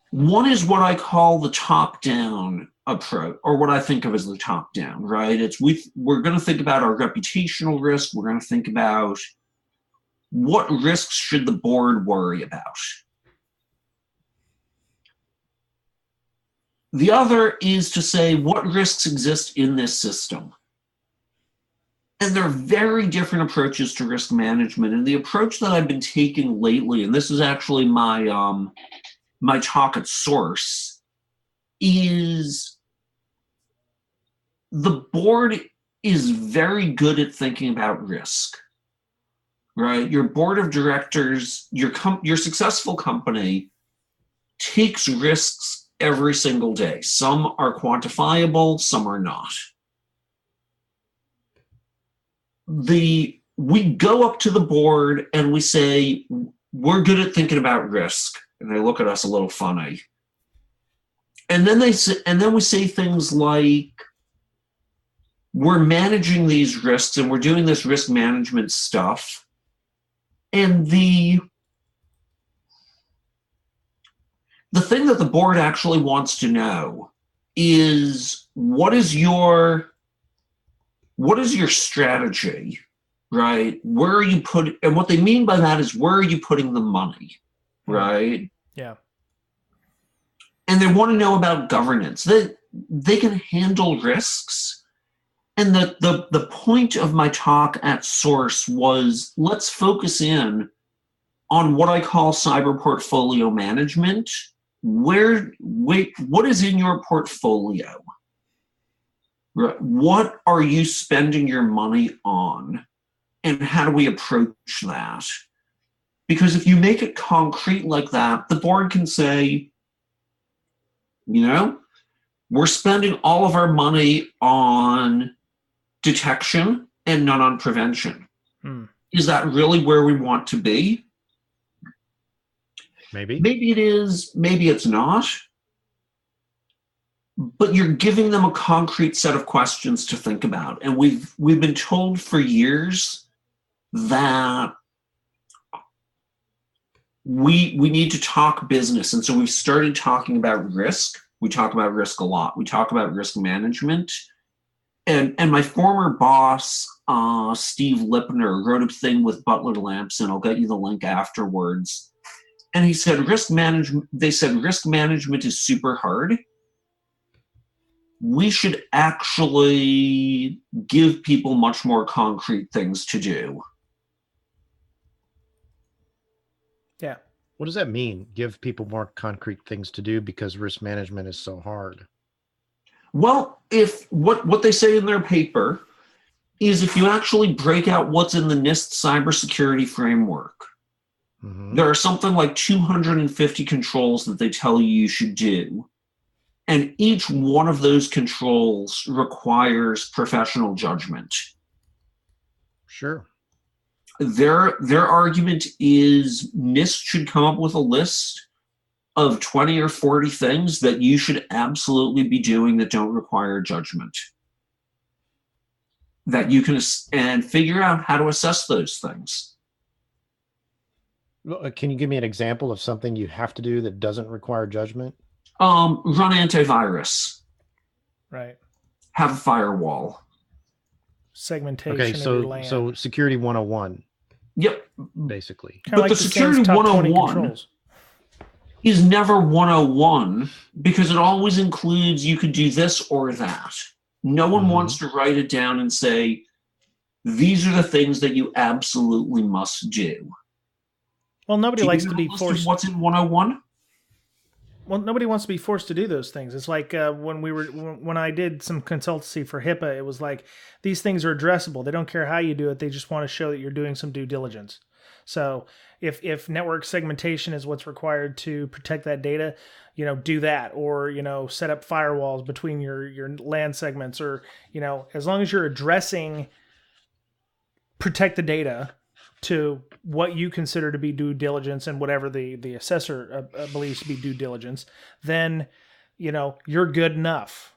One is what I call the top-down approach, or what I think of as the top-down, right? We're going to think about our reputational risk. We're going to think about what risks should the board worry about. The other is to say what risks exist in this system. And there are very different approaches to risk management. And the approach that I've been taking lately, and this is actually my talk at Source, is the board is very good at thinking about risk, right? Your board of directors, your successful company takes risks every single day. Some are quantifiable, some are not. We go up to the board and we say, we're good at thinking about risk. And they look at us a little funny. And then we say things like, we're managing these risks and we're doing this risk management stuff. And the thing that the board actually wants to know is what is your strategy, right? Where are you and what they mean by that is, where are you putting the money, right? Yeah. And they want to know about governance. They can handle risks. And the point of my talk at Source was, let's focus in on what I call cyber portfolio management. What is in your portfolio? Right? What are you spending your money on? And how do we approach that? Because if you make it concrete like that, the board can say, we're spending all of our money on detection and none on prevention. Is that really where we want to be? Maybe. Maybe it is, maybe it's not. But you're giving them a concrete set of questions to think about. And we've been told for years that we need to talk business. And so we've started talking about risk. We talk about risk a lot. We talk about risk management. And my former boss, Steve Lipner, wrote a thing with Butler Lampson. I'll get you the link afterwards. And he said, risk management is super hard. We should actually give people much more concrete things to do. Yeah. What does that mean? Give people more concrete things to do because risk management is so hard? Well, if what they say in their paper is, if you actually break out what's in the NIST cybersecurity framework, There are something like 250 controls that they tell you should do. And each one of those controls requires professional judgment. Sure. Their argument is NIST should come up with a list of 20 or 40 things that you should absolutely be doing that don't require judgment. That you can and figure out how to assess those things. Can you give me an example of something you have to do that doesn't require judgment? Run antivirus. Right. Have a firewall. Segmentation. Okay, of your LAN. so security 101. Yep. Basically. Kinda But like the security top 20 101 controls. is never 101 because it always includes you could do this or that. No one wants to write it down and say, these are the things that you absolutely must do. Well, nobody likes to be forced. What's in 101? Well, nobody wants to be forced to do those things. It's like when I did some consultancy for HIPAA, it was like, these things are addressable. They don't care how you do it. They just want to show that you're doing some due diligence. So if network segmentation is what's required to protect that data, do that, or, set up firewalls between your LAN segments, or, as long as you're addressing protect the data to what you consider to be due diligence and whatever the assessor believes to be due diligence, then, you're good enough,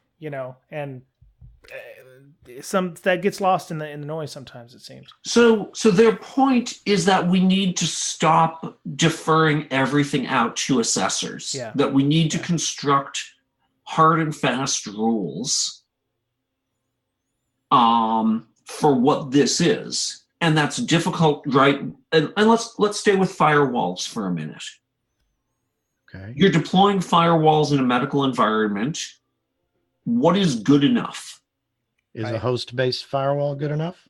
and some that gets lost in the noise sometimes, it seems. So their point is that we need to stop deferring everything out to assessors. Yeah. That we need to construct hard and fast rules for what this is. And that's difficult, right? And let's stay with firewalls for a minute. Okay. You're deploying firewalls in a medical environment. What is good enough? Is a host-based firewall good enough?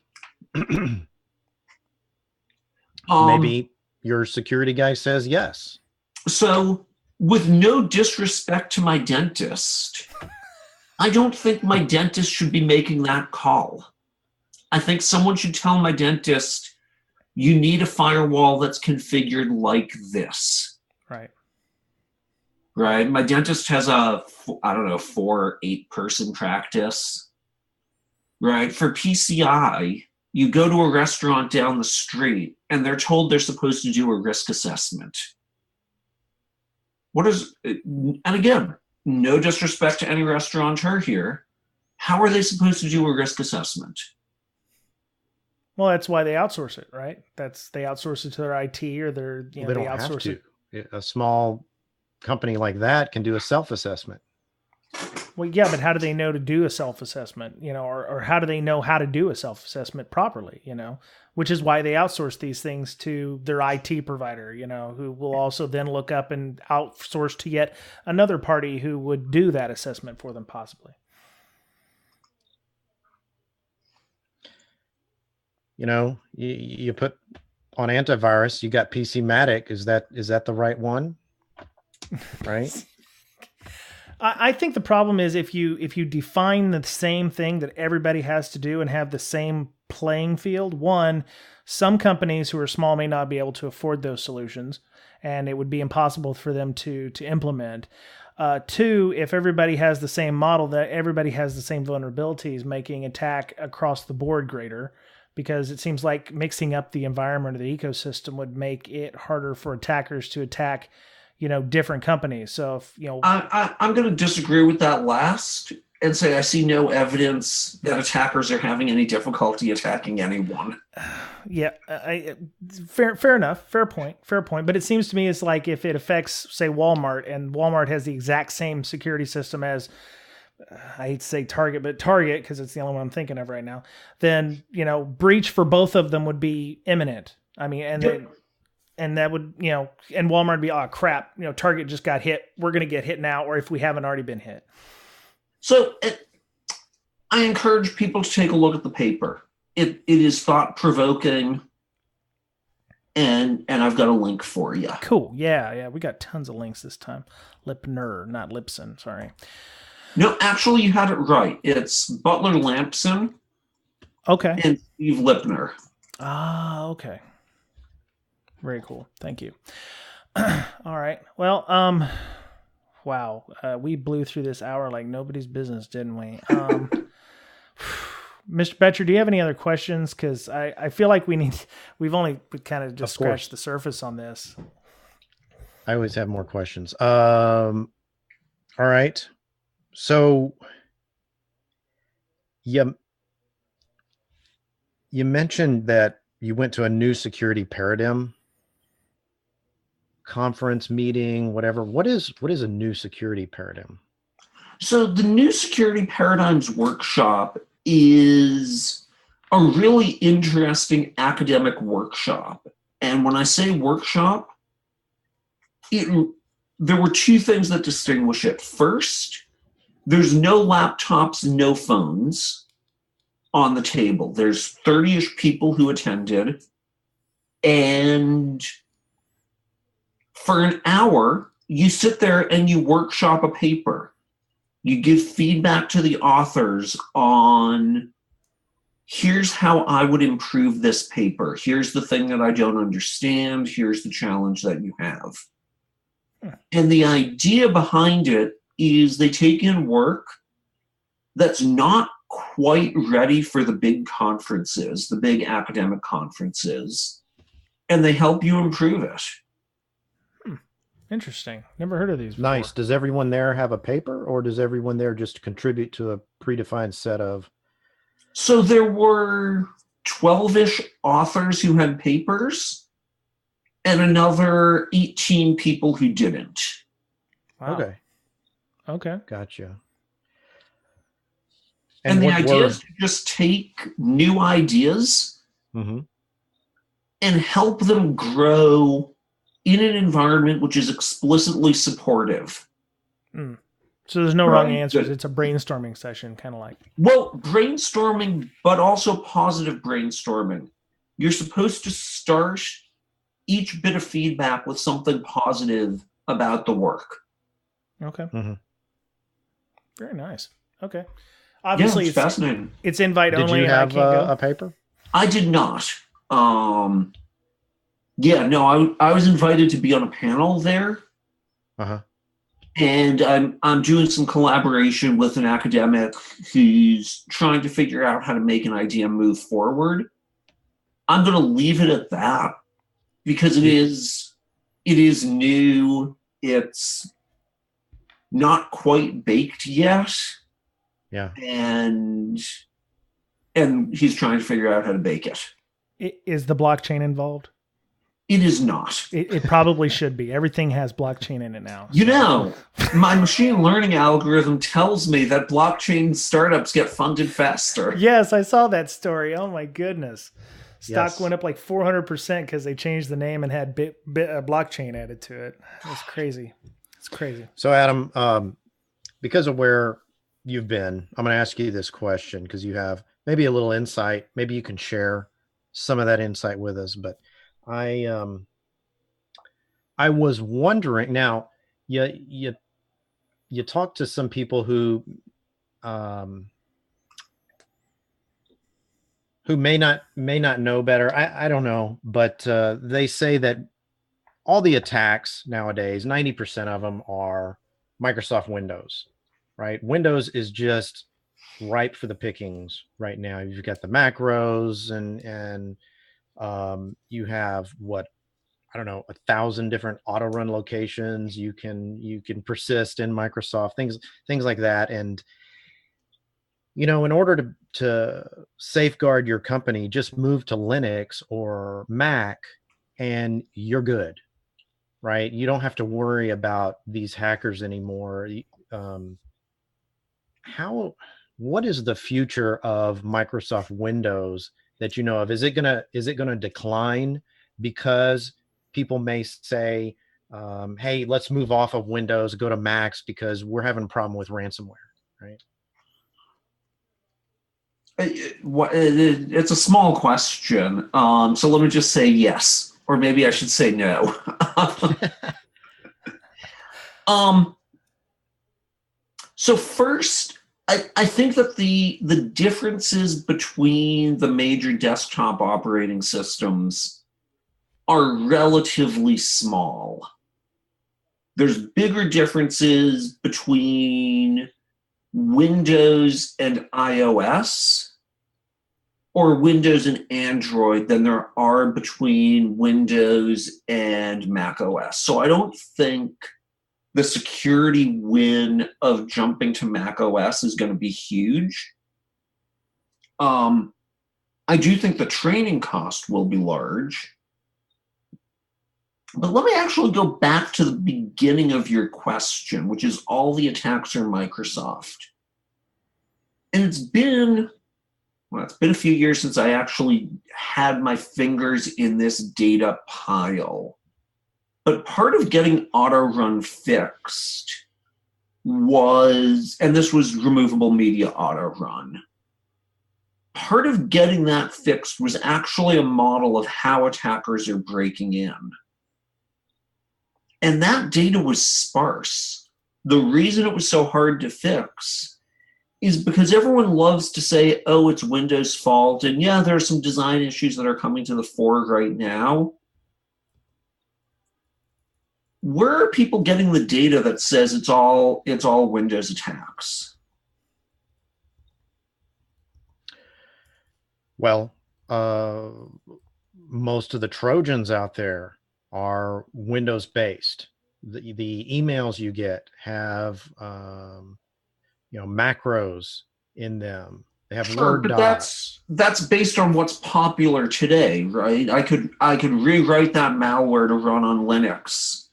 Maybe your security guy says yes. So, with no disrespect to my dentist, I don't think my dentist should be making that call. I think someone should tell my dentist, you need a firewall that's configured like this. Right. Right? My dentist has a, 4 or 8 person practice. Right? For PCI, you go to a restaurant down the street and they're told they're supposed to do a risk assessment. And again, no disrespect to any restaurateur here. How are they supposed to do a risk assessment? Well, that's why they outsource it, right? They outsource it to their IT, or they don't outsource have to. A small company like that can do a self-assessment. Well, yeah, but how do they know to do a self-assessment, or how do they know how to do a self-assessment properly, which is why they outsource these things to their IT provider, who will also then look up and outsource to yet another party who would do that assessment for them possibly. You put on antivirus, you got PCmatic. Is that the right one? Right. I think the problem is if you define the same thing that everybody has to do and have the same playing field, one, some companies who are small may not be able to afford those solutions, and it would be impossible for them to implement. Two, if everybody has the same model, that everybody has the same vulnerabilities, making attack across the board greater, because it seems like mixing up the environment or the ecosystem would make it harder for attackers to attack different companies. So if, I'm going to disagree with that last and say I see no evidence that attackers are having any difficulty attacking anyone. Yeah, fair enough. Fair point. But it seems to me it's like if it affects, say, Walmart, and Walmart has the exact same security system as, I hate to say Target, but Target, because it's the only one I'm thinking of right now, then, breach for both of them would be imminent. I mean, and that would, and Walmart would be, oh crap, Target just got hit. We're going to get hit now, or if we haven't already been hit. So I encourage people to take a look at the paper. It is thought-provoking, and I've got a link for you. Cool. Yeah. We got tons of links this time. Lipner, not Lipson, sorry. No, actually, you had it right. It's Butler Lampson. Okay. And Steve Lipner. Ah, okay. Very cool. Thank you. All right. Well, wow. We blew through this hour like nobody's business, didn't we? Mr. Boettcher, do you have any other questions? Because I feel like we've only kind of just scratched the surface on this. I always have more questions. All right. So you mentioned that you went to a new security paradigm conference, meeting, whatever. What is a new security paradigm? So the new security paradigms workshop is a really interesting academic workshop. And when I say workshop, there were two things that distinguish it. First, there's no laptops, no phones on the table. There's 30-ish people who attended. And for an hour, you sit there and you workshop a paper. You give feedback to the authors on, here's how I would improve this paper. Here's the thing that I don't understand. Here's the challenge that you have. And the idea behind it is they take in work that's not quite ready for the big conferences, the big academic conferences, and they help you improve it. Interesting. Never heard of these before. Nice. Does everyone there have a paper, or does everyone there just contribute to a predefined set of? So there were 12-ish authors who had papers and another 18 people who didn't. Wow. Okay. Gotcha. And the idea is to just take new ideas and help them grow in an environment which is explicitly supportive. So there's no wrong answers. It's a brainstorming session, kind of like. Well, brainstorming, but also positive brainstorming. You're supposed to start each bit of feedback with something positive about the work. Okay. Very nice. Okay. Obviously, it's fascinating. It's invite only. Did you have a paper? I did not. I was invited to be on a panel there. And I'm doing some collaboration with an academic who's trying to figure out how to make an idea move forward. I'm going to leave it at that because it is new. It's not quite baked yet. Yeah. And he's trying to figure out how to bake it. Is the blockchain involved? It is not. It probably should be. Everything has blockchain in it now. So. My machine learning algorithm tells me that blockchain startups get funded faster. Yes, I saw that story. Oh my goodness. Stock went up like 400% because they changed the name and had blockchain added to it. It's crazy. It's crazy. So Adam, because of where you've been, I'm going to ask you this question because you have maybe a little insight. Maybe you can share some of that insight with us. But I was wondering. Now, you talk to some people who may not know better. I don't know, but they say that all the attacks nowadays, 90% of them are Microsoft Windows. Right? Windows is just ripe for the pickings right now. You've got the macros and you have 1,000 different auto run locations. You can persist in Microsoft, things like that. And in order to safeguard your company, just move to Linux or Mac and you're good, right? You don't have to worry about these hackers anymore. What is the future of Microsoft Windows that you know of? Is it gonna decline because people may say, hey, let's move off of Windows, go to Macs because we're having a problem with ransomware, right? It's a small question. So let me just say yes, or maybe I should say no. So first, I think that the differences between the major desktop operating systems are relatively small. There's bigger differences between Windows and iOS or Windows and Android than there are between Windows and Mac OS. So I don't think the security win of jumping to Mac OS is going to be huge. I do think the training cost will be large. But let me actually go back to the beginning of your question, which is all the attacks are Microsoft. And it's been a few years since I actually had my fingers in this data pile. But part of getting auto-run fixed was, and this was removable media auto-run, part of getting that fixed was actually a model of how attackers are breaking in. And that data was sparse. The reason it was so hard to fix is because everyone loves to say, oh, it's Windows' fault. And yeah, there are some design issues that are coming to the fore right now. Where are people getting the data that says it's all Windows attacks? Well, most of the Trojans out there are Windows based. The emails you get have macros in them. They have Word but docs. that's based on what's popular today, right? I could rewrite that malware to run on Linux.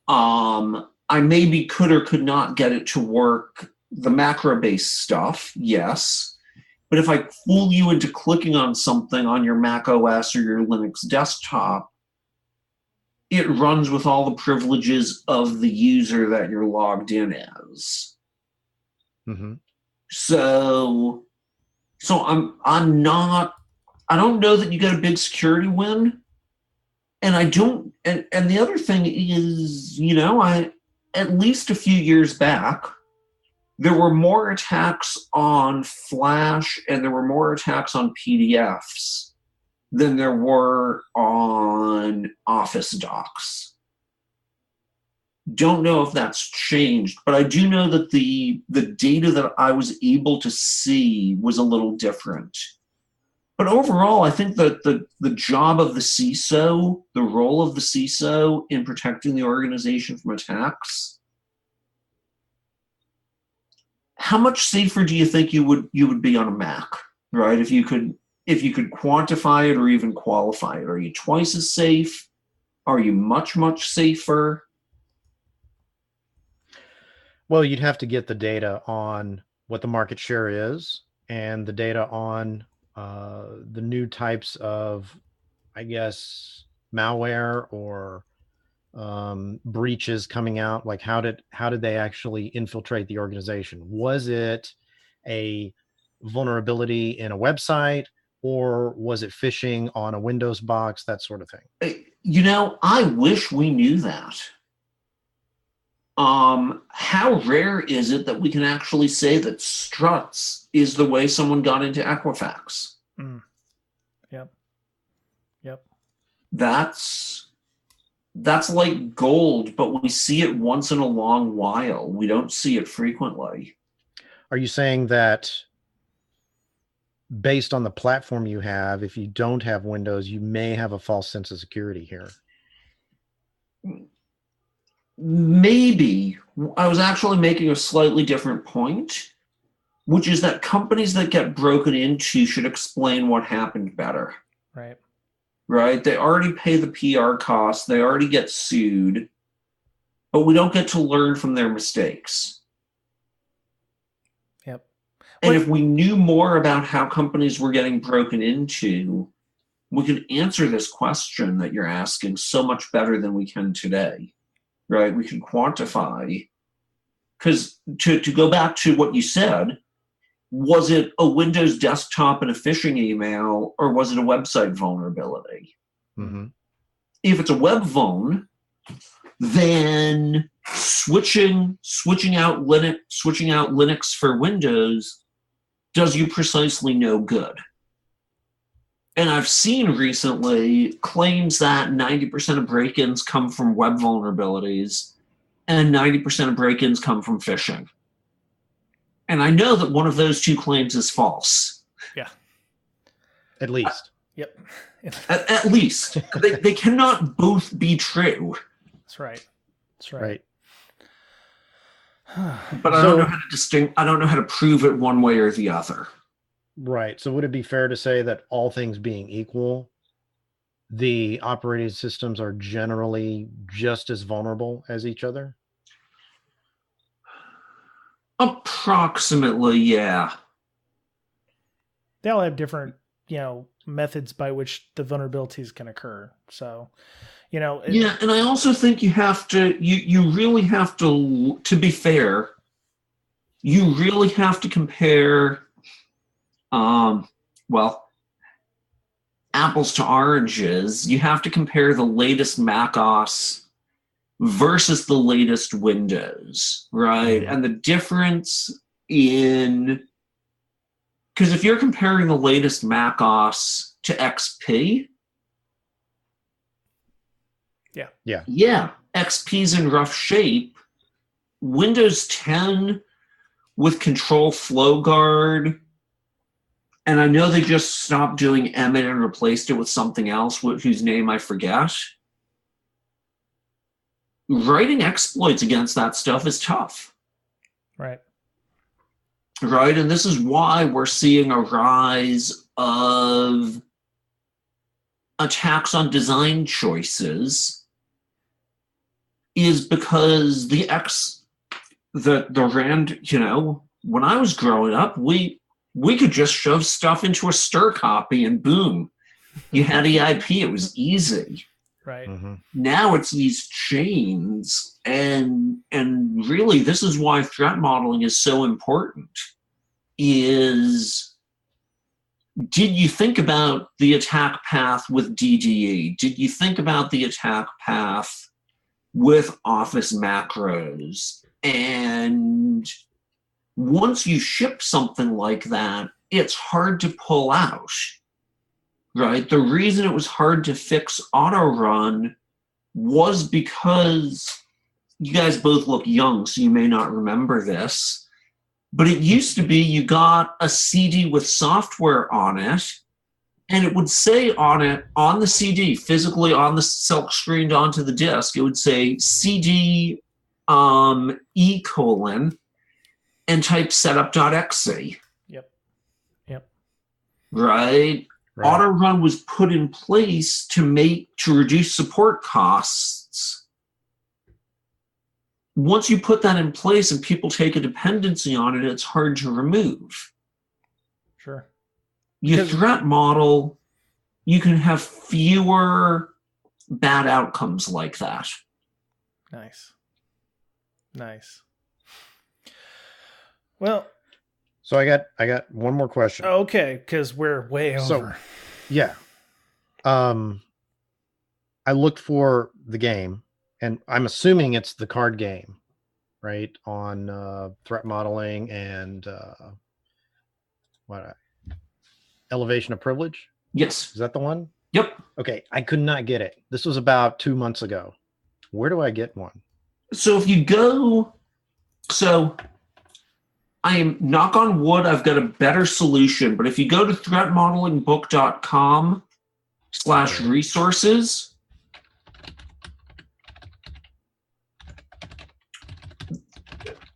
I maybe could or could not get it to work. The macro-based stuff, yes. But if I fool you into clicking on something on your Mac OS or your Linux desktop, it runs with all the privileges of the user that you're logged in as. Mm-hmm. So I'm not. I don't know that you get a big security win, and I don't. And the other thing is, I at least a few years back, there were more attacks on Flash and there were more attacks on PDFs than there were on Office docs. Don't know if that's changed, but I do know that the data that I was able to see was a little different. But overall, I think that the job of the CISO, the role of the CISO in protecting the organization from attacks, how much safer do you think you would be on a Mac, right? If you could quantify it or even qualify it, are you twice as safe? Are you much, much safer? Well, you'd have to get the data on what the market share is and the data on the new types of, I guess, malware or breaches coming out. Like how did they actually infiltrate the organization? Was it a vulnerability in a website, or was it phishing on a Windows box, that sort of thing? I wish we knew that. How rare is it that we can actually say that Struts is the way someone got into Equifax? Mm. Yep. That's like gold, but we see it once in a long while. We don't see it frequently. Are you saying that based on the platform you have, if you don't have Windows, you may have a false sense of security here? Maybe. I was actually making a slightly different point, which is that companies that get broken into should explain what happened better. Right? They already pay the PR costs. They already get sued, but we don't get to learn from their mistakes. Yep. And if we knew more about how companies were getting broken into, we could answer this question that you're asking so much better than we can today. Right? We can quantify. Because to go back to what you said, was it a Windows desktop and a phishing email, or was it a website vulnerability? Mm-hmm. If it's a web vuln, then switching out Linux for Windows does you precisely no good. And I've seen recently claims that 90% of break-ins come from web vulnerabilities and 90% of break-ins come from phishing. And I know that one of those two claims is false. Yeah. At least. Yep. At least. They cannot both be true. That's right. That's right. But I don't know how to I don't know how to prove it one way or the other. Right. So would it be fair to say that all things being equal, the operating systems are generally just as vulnerable as each other? Approximately, yeah. They all have different, methods by which the vulnerabilities can occur. So, yeah, and I also think you have to, you really have to be fair, you really have to compare, apples to oranges. You have to compare the latest Mac OS versus the latest Windows, right? And the difference in, because if you're comparing the latest Mac OS to XP, yeah, XP's in rough shape. Windows 10 with Control Flow Guard, and I know they just stopped doing Emmet and replaced it with something else whose name I forget. Writing exploits against that stuff is tough. Right. Right, and this is why we're seeing a rise of attacks on design choices, is because the RAND, when I was growing up, we could just shove stuff into a stir copy and boom, you had EIP. It was easy. Right. Mm-hmm. Now it's these chains, and really this is why threat modeling is so important. Is, did you think about the attack path with DDE? Did you think about the attack path with Office macros? And once you ship something like that, it's hard to pull out, right? The reason it was hard to fix auto run was because you guys both look young, so you may not remember this, but it used to be you got a CD with software on it, and it would say on it, on the CD, physically on the silk screened onto the disk, it would say CD E : and type setup.exe. Yep. Right? Auto run was put in place to reduce support costs. Once you put that in place and people take a dependency on it, it's hard to remove. Sure. Your threat model, you can have fewer bad outcomes like that. Nice. Well, so I got one more question. Okay, because we're way over. So, yeah. I looked for the game, and I'm assuming it's the card game, right? On threat modeling and elevation of privilege. Yes. Is that the one? Yep. Okay, I could not get it. This was about 2 months ago. Where do I get one? So if you go, I am, knock on wood, I've got a better solution, but if you go to threatmodelingbook.com/resources,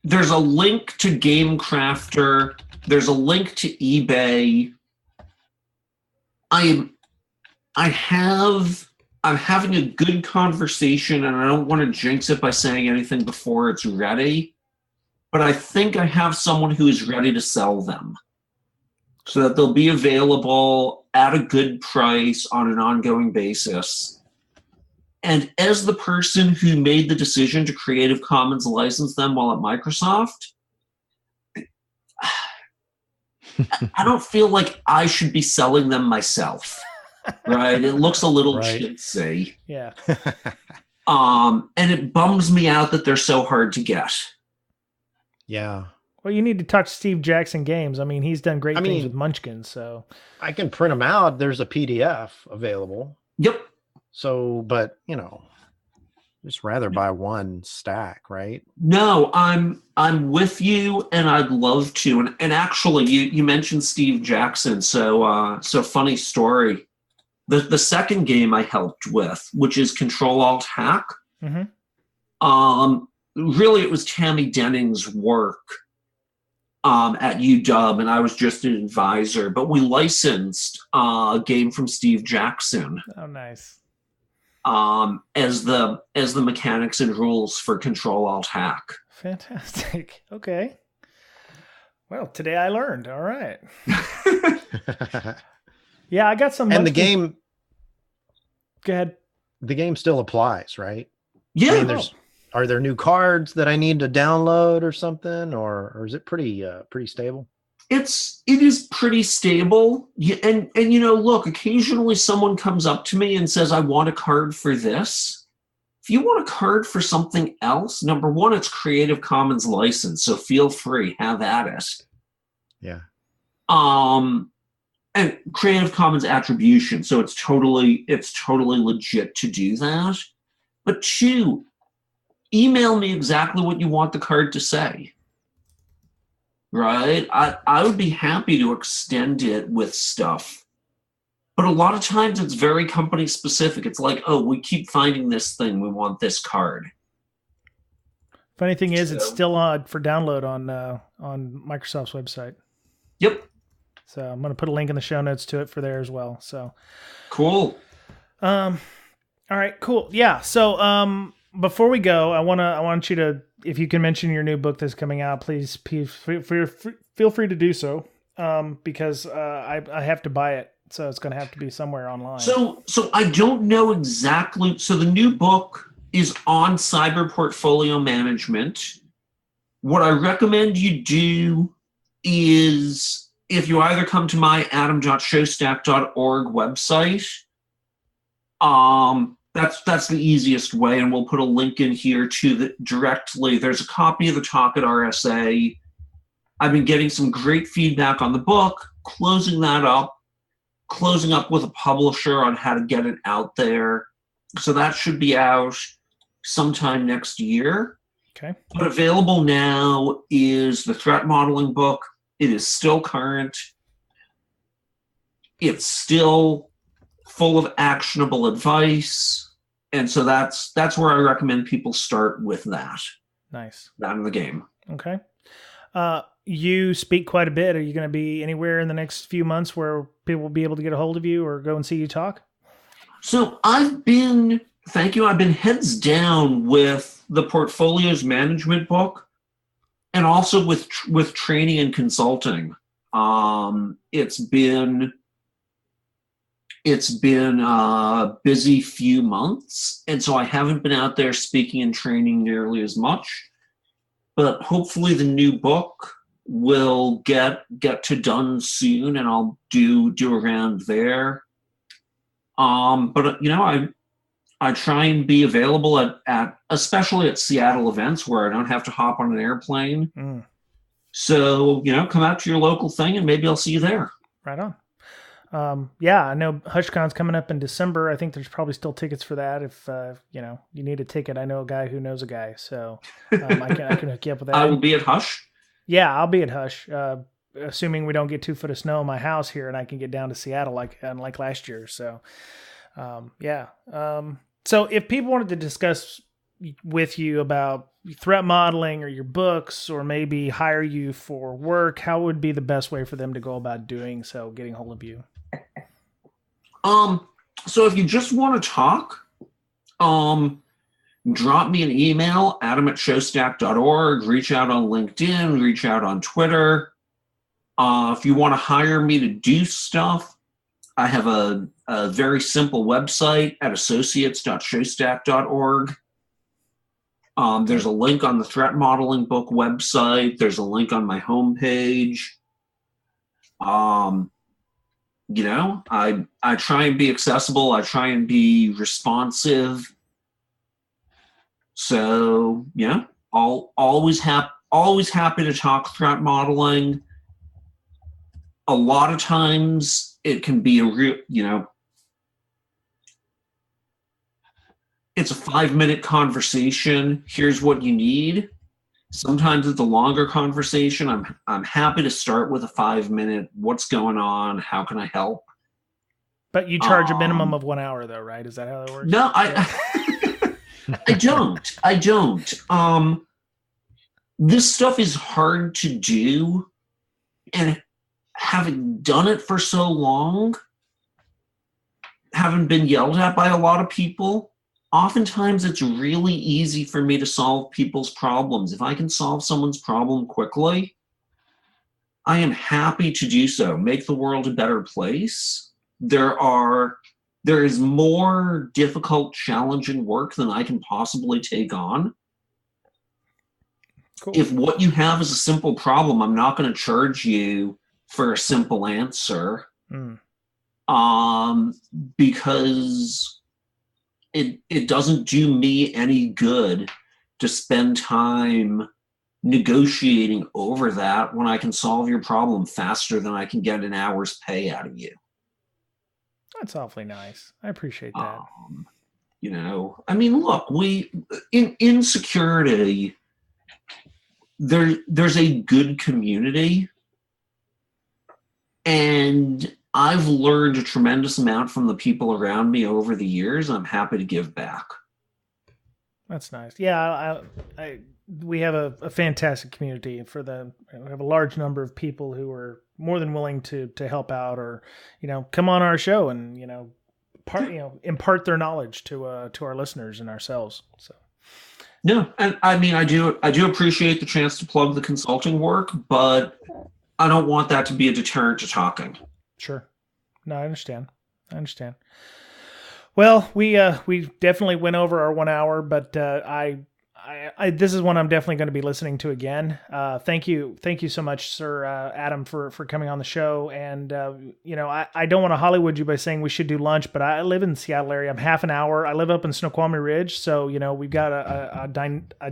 there's a link to GameCrafter, there's a link to eBay. I'm having a good conversation, and I don't want to jinx it by saying anything before it's ready, but I think I have someone who is ready to sell them so that they'll be available at a good price on an ongoing basis. And as the person who made the decision to Creative Commons license them while at Microsoft, I don't feel like I should be selling them myself. Right? It looks a little chintzy. Yeah. And it bums me out that they're so hard to get. Yeah. Well, you need to talk to Steve Jackson Games. I mean, he's done great things with Munchkin, so. I can print them out. There's a PDF available. Yep. So, but, just rather buy one stack, right? No, I'm with you, and I'd love to. And actually, you mentioned Steve Jackson, so funny story. The second game I helped with, which is Control-Alt-Hack, really it was Tammy Denning's work at UW, and I was just an advisor. But we licensed a game from Steve Jackson. Oh, nice. As the mechanics and rules for Control-Alt-Hack. Fantastic. Okay. Well, today I learned. All right. Yeah, I got some. And the game. Go ahead. The game still applies, right? Yeah. I mean, are there new cards that I need to download or something, or is it pretty stable? It is pretty stable. And look, occasionally someone comes up to me and says, I want a card for this. If you want a card for something else, number one, it's Creative Commons license, so feel free, have at it. Yeah. And Creative Commons attribution, so it's totally legit to do that. But two, email me exactly what you want the card to say. Right? I would be happy to extend it with stuff. But a lot of times it's very company specific. It's like, oh, we keep finding this thing. We want this card. Funny thing is, it's still for download on Microsoft's website. Yep. So I'm going to put a link in the show notes to it for there as well. So cool. All right, cool. Yeah. So before we go, I want you to, if you can mention your new book that's coming out, please feel free to do so. Because I have to buy it, so it's going to have to be somewhere online. So I don't know exactly. So the new book is on cyber portfolio management. What I recommend you do is, if you either come to my adam.shostack.org website, that's the easiest way, and we'll put a link in here to directly. There's a copy of the talk at RSA. I've been getting some great feedback on the book, closing up with a publisher on how to get it out there. So that should be out sometime next year. Okay. But available now is the threat modeling book. It is still current. It's still full of actionable advice. And so that's where I recommend people start with that. Nice. That in the game. Okay. You speak quite a bit. Are you going to be anywhere in the next few months where people will be able to get a hold of you or go and see you talk? So I've been heads down with the portfolios management book, and also with training and consulting. It's been a busy few months, and so I haven't been out there speaking and training nearly as much. But hopefully the new book will get to done soon, and I'll do around there. But I try and be available at especially at Seattle events where I don't have to hop on an airplane. Mm. So, come out to your local thing and maybe I'll see you there. Right on. Yeah, I know HushCon's coming up in December. I think there's probably still tickets for that. If, you need a ticket, I know a guy who knows a guy. So I can hook you up with that. I will be at Hush. Yeah, I'll be at Hush. Assuming we don't get 2 foot of snow in my house here and I can get down to Seattle like last year. So, yeah. So if people wanted to discuss with you about threat modeling or your books, or maybe hire you for work, how would be the best way for them to go about doing so, getting hold of you? So if you just want to talk, drop me an email, adam@shostack.org, reach out on LinkedIn, reach out on Twitter. If you want to hire me to do stuff, I have a very simple website at associates.shostack.org. There's a link on the threat modeling book website. There's a link on my homepage. I try and be accessible. I try and be responsive. So, always always happy to talk threat modeling. A lot of times it can be a real, it's a 5-minute conversation. Here's what you need. Sometimes it's a longer conversation. I'm happy to start with a 5-minute. What's going on? How can I help? But you charge a minimum of 1 hour, though, right? Is that how it works? No, I don't. This stuff is hard to do, and having done it for so long, having been yelled at by a lot of people, oftentimes it's really easy for me to solve people's problems. If I can solve someone's problem quickly, I am happy to do so. Make the world a better place. There is more difficult, challenging work than I can possibly take on. Cool. If what you have is a simple problem, I'm not going to charge you for a simple answer. Because it doesn't do me any good to spend time negotiating over that when I can solve your problem faster than I can get an hour's pay out of you. That's awfully nice. I appreciate that. Look, in security, there's a good community, and I've learned a tremendous amount from the people around me over the years. I'm happy to give back. That's nice. Yeah, we have a fantastic community. We have a large number of people who are more than willing to help out, or come on our show and impart their knowledge to our listeners and ourselves. So. No, and I do appreciate the chance to plug the consulting work, but I don't want that to be a deterrent to talking. Sure. No, I understand. Well, we definitely went over our 1 hour, but this is one I'm definitely going to be listening to again. Thank you so much, Sir Adam, for coming on the show. And I don't want to Hollywood you by saying we should do lunch, but I live in the Seattle area. I'm half an hour. I live up in Snoqualmie Ridge, so we've got a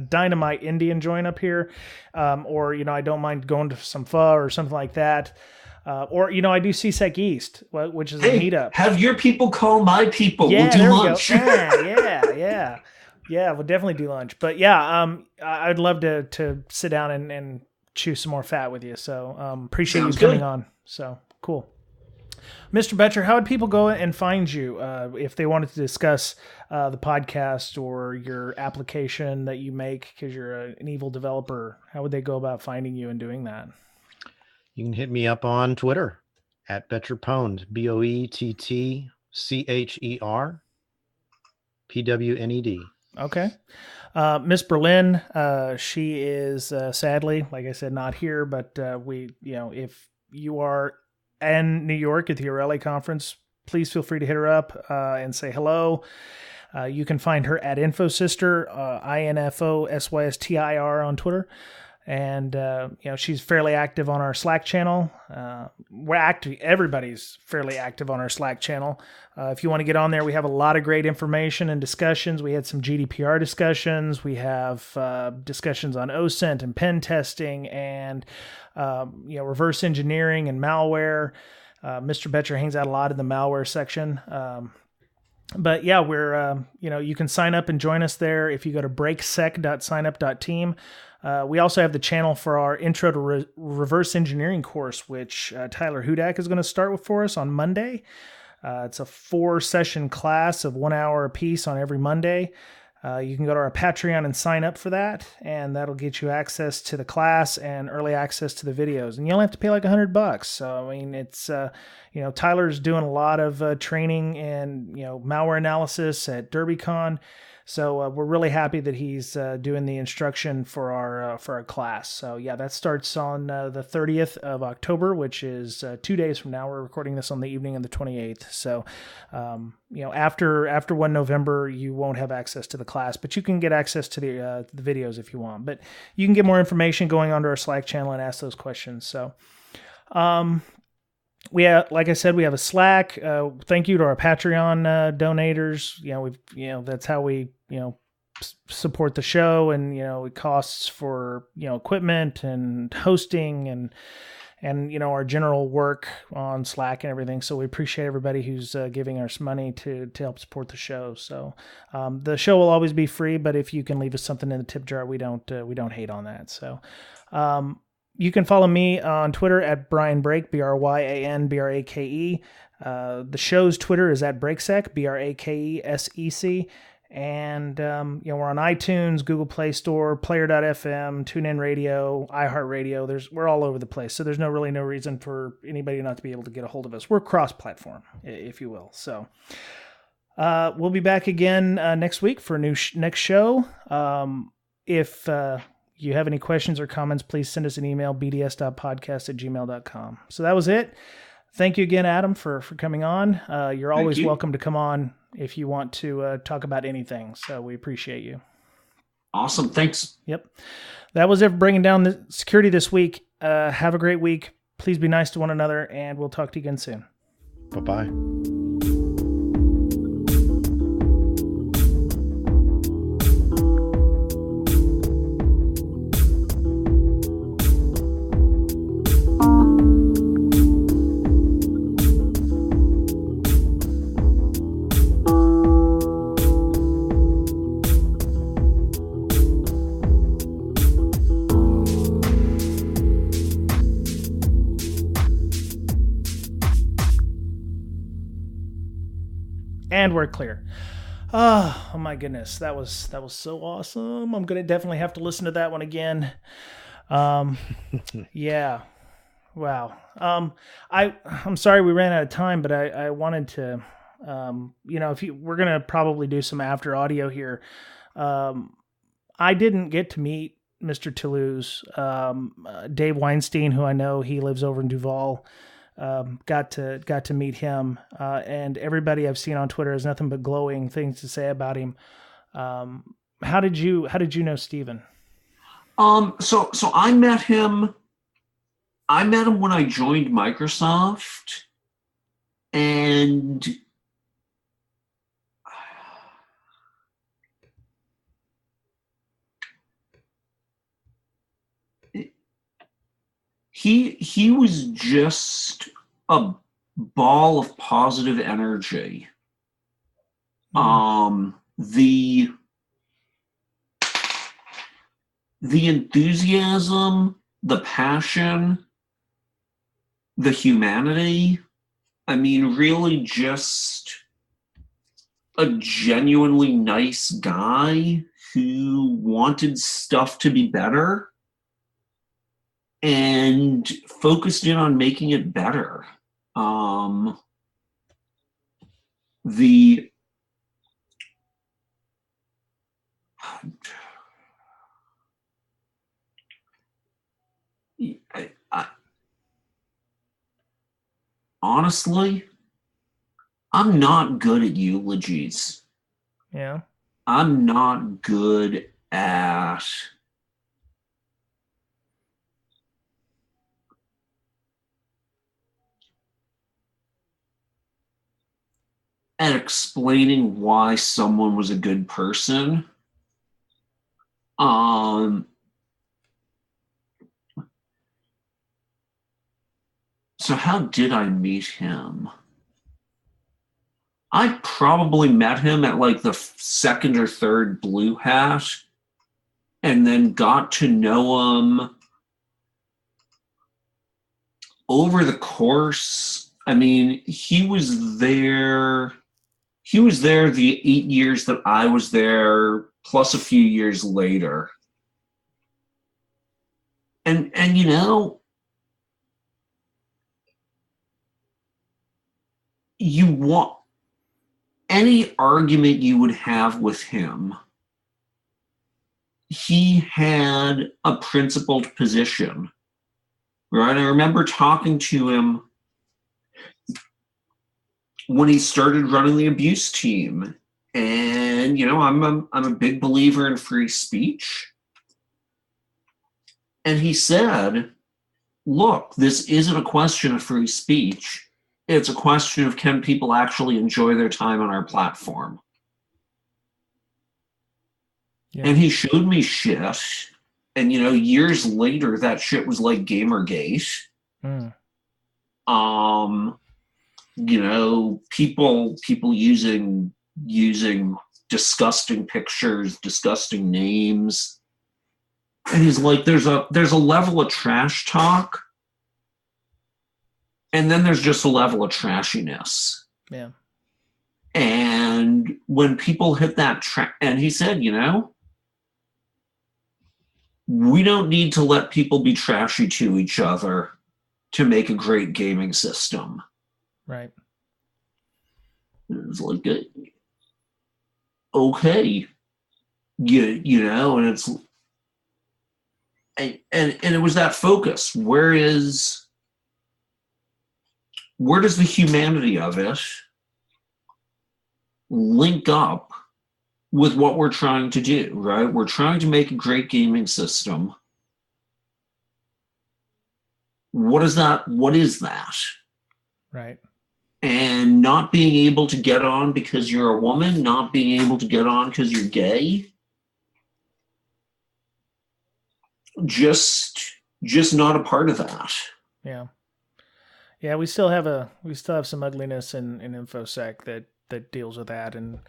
dynamite Indian joint up here, or I don't mind going to some pho or something like that. Or I do CSEC East, which is a meetup. Have your people call my people. Yeah, we'll do lunch. Yeah, we'll definitely do lunch. But yeah, I'd love to sit down and chew some more fat with you. So appreciate you coming on. So cool. Mr. Boettcher, how would people go and find you if they wanted to discuss the podcast or your application that you make because you're an evil developer? How would they go about finding you and doing that? You can hit me up on Twitter at Boettcherpwned, BoettcherPwned. Okay. Miss Berlin, she is sadly, like I said, not here, but if you are in New York at the O'Reilly conference, please feel free to hit her up and say hello. You can find her at InfoSystir, INFOSYSTIR on Twitter. And, she's fairly active on our Slack channel. Everybody's fairly active on our Slack channel. If you want to get on there, we have a lot of great information and discussions. We had some GDPR discussions. We have discussions on OSINT and pen testing and, reverse engineering and malware. Mr. Boettcher hangs out a lot in the malware section. But yeah, we're, you can sign up and join us there if you go to breaksec.signup.team. We also have the channel for our Intro to Reverse Engineering course, which Tyler Hudak is going to start with for us on Monday. It's a 4-session class of 1 hour apiece on every Monday. You can go to our Patreon and sign up for that, and that'll get you access to the class and early access to the videos. And you only have to pay like $100. So, it's, Tyler's doing a lot of training and, malware analysis at DerbyCon. So we're really happy that he's doing the instruction for our class. So yeah, that starts on the 30th of October, which is 2 days from now. We're recording this on the evening of the 28th. So after 1 November, you won't have access to the class, but you can get access to the videos if you want. But you can get more information going onto our Slack channel and ask those questions. So. Like I said, we have a Slack. Thank you to our Patreon donators. That's how we, support the show, and it costs for equipment and hosting and our general work on Slack and everything. So we appreciate everybody who's giving us money to help support the show. So the show will always be free, but if you can leave us something in the tip jar, we don't hate on that. So you can follow me on Twitter at Brian Brake, BryanBrake. The show's Twitter is at Brakesec, BRAKESEC. And, we're on iTunes, Google Play Store, Player.fm, TuneIn Radio, iHeartRadio. We're all over the place. So there's no reason for anybody not to be able to get a hold of us. We're cross-platform, if you will. So we'll be back again next week for a new next show. If you have any questions or comments, please send us an email, bds.podcast@gmail.com. So that was it. Thank you again, Adam, for coming on. You're always welcome to come on if you want to talk about anything. So we appreciate you. Awesome. Thanks. Yep. That was it for bringing down the security this week. Have a great week. Please be nice to one another, and we'll talk to you again soon. Bye-bye. And we're clear. Oh my goodness, that was so awesome. I'm gonna definitely have to listen to that one again. Yeah, wow. I'm sorry we ran out of time, but I wanted to, we're gonna probably do some after audio here. I didn't get to meet Mr. Toulouse. Dave Weinstein, who I know, he lives over in Duval. Got to meet him, and everybody I've seen on Twitter has nothing but glowing things to say about him. How did you know Steven? So I met him when I joined Microsoft, and he was just a ball of positive energy. The enthusiasm, the passion, the humanity, I mean, really just a genuinely nice guy who wanted stuff to be better and focused in on making it better. Honestly, I'm not good at eulogies. Yeah. I'm not good at explaining why someone was a good person. So how did I meet him? I probably met him at like the second or third Blue Hat, and then got to know him over the course. I mean, he was there the 8 years that I was there, plus a few years later. And you know, you want any argument you would have with him, he had a principled position, right? I remember talking to him when he started running the abuse team. And, you know, I'm a big believer in free speech. And he said, look, this isn't a question of free speech. It's a question of, can people actually enjoy their time on our platform? Yeah. And he showed me shit. And, years later, that shit was like Gamergate. Mm. People using disgusting pictures, disgusting names. And he's like, there's a level of trash talk, and then there's just a level of trashiness. Yeah. And when people hit that and he said, we don't need to let people be trashy to each other to make a great gaming system. Right. It was like, okay, and it's, and it was that focus. Where does the humanity of it link up with what we're trying to do, right? We're trying to make a great gaming system. What is that? Right. And not being able to get on because you're a woman, not being able to get on because you're gay. Just not a part of that. Yeah. Yeah, we still have some ugliness in InfoSec that deals with that, and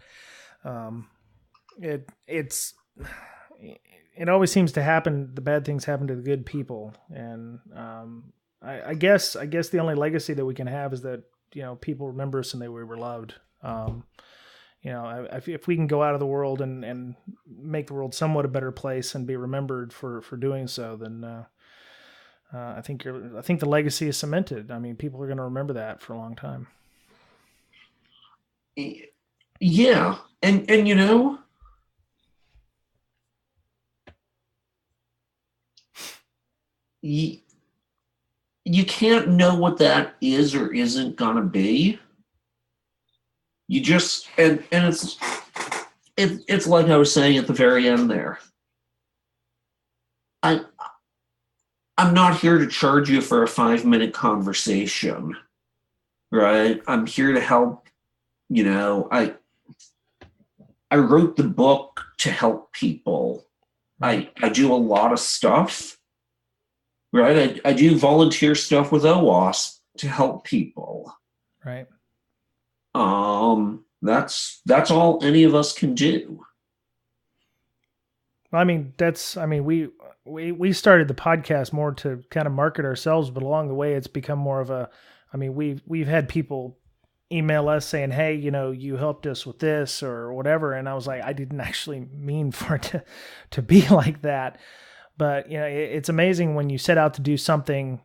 it always seems to happen. The bad things happen to the good people, and I guess the only legacy that we can have is that people remember us and we were loved. If we can go out of the world and make the world somewhat a better place and be remembered for doing so, then I think the legacy is cemented. I mean, people are going to remember that for a long time. Yeah, and you can't know what that is or isn't going to be. You just and it's like I was saying at the very end there. I'm not here to charge you for a 5-minute conversation, right? I'm here to help. I wrote the book to help people. I do a lot of stuff, right? I do volunteer stuff with OWASP to help people. Right. That's all any of us can do. We started the podcast more to kind of market ourselves, but along the way it's become more of a, we've had people email us saying, hey, you helped us with this or whatever. And I was like, I didn't actually mean for it to be like that. But, it's amazing when you set out to do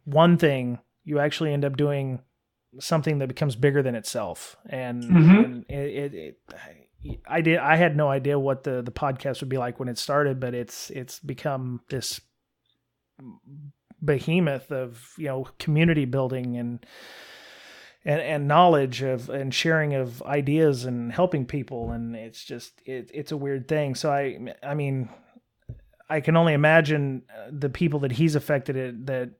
one thing, you actually end up doing something that becomes bigger than itself. And, I had no idea what the podcast would be like when it started, but it's become this behemoth of, community building and knowledge and sharing of ideas and helping people. And it's just, it's a weird thing. So I can only imagine the people that he's affected that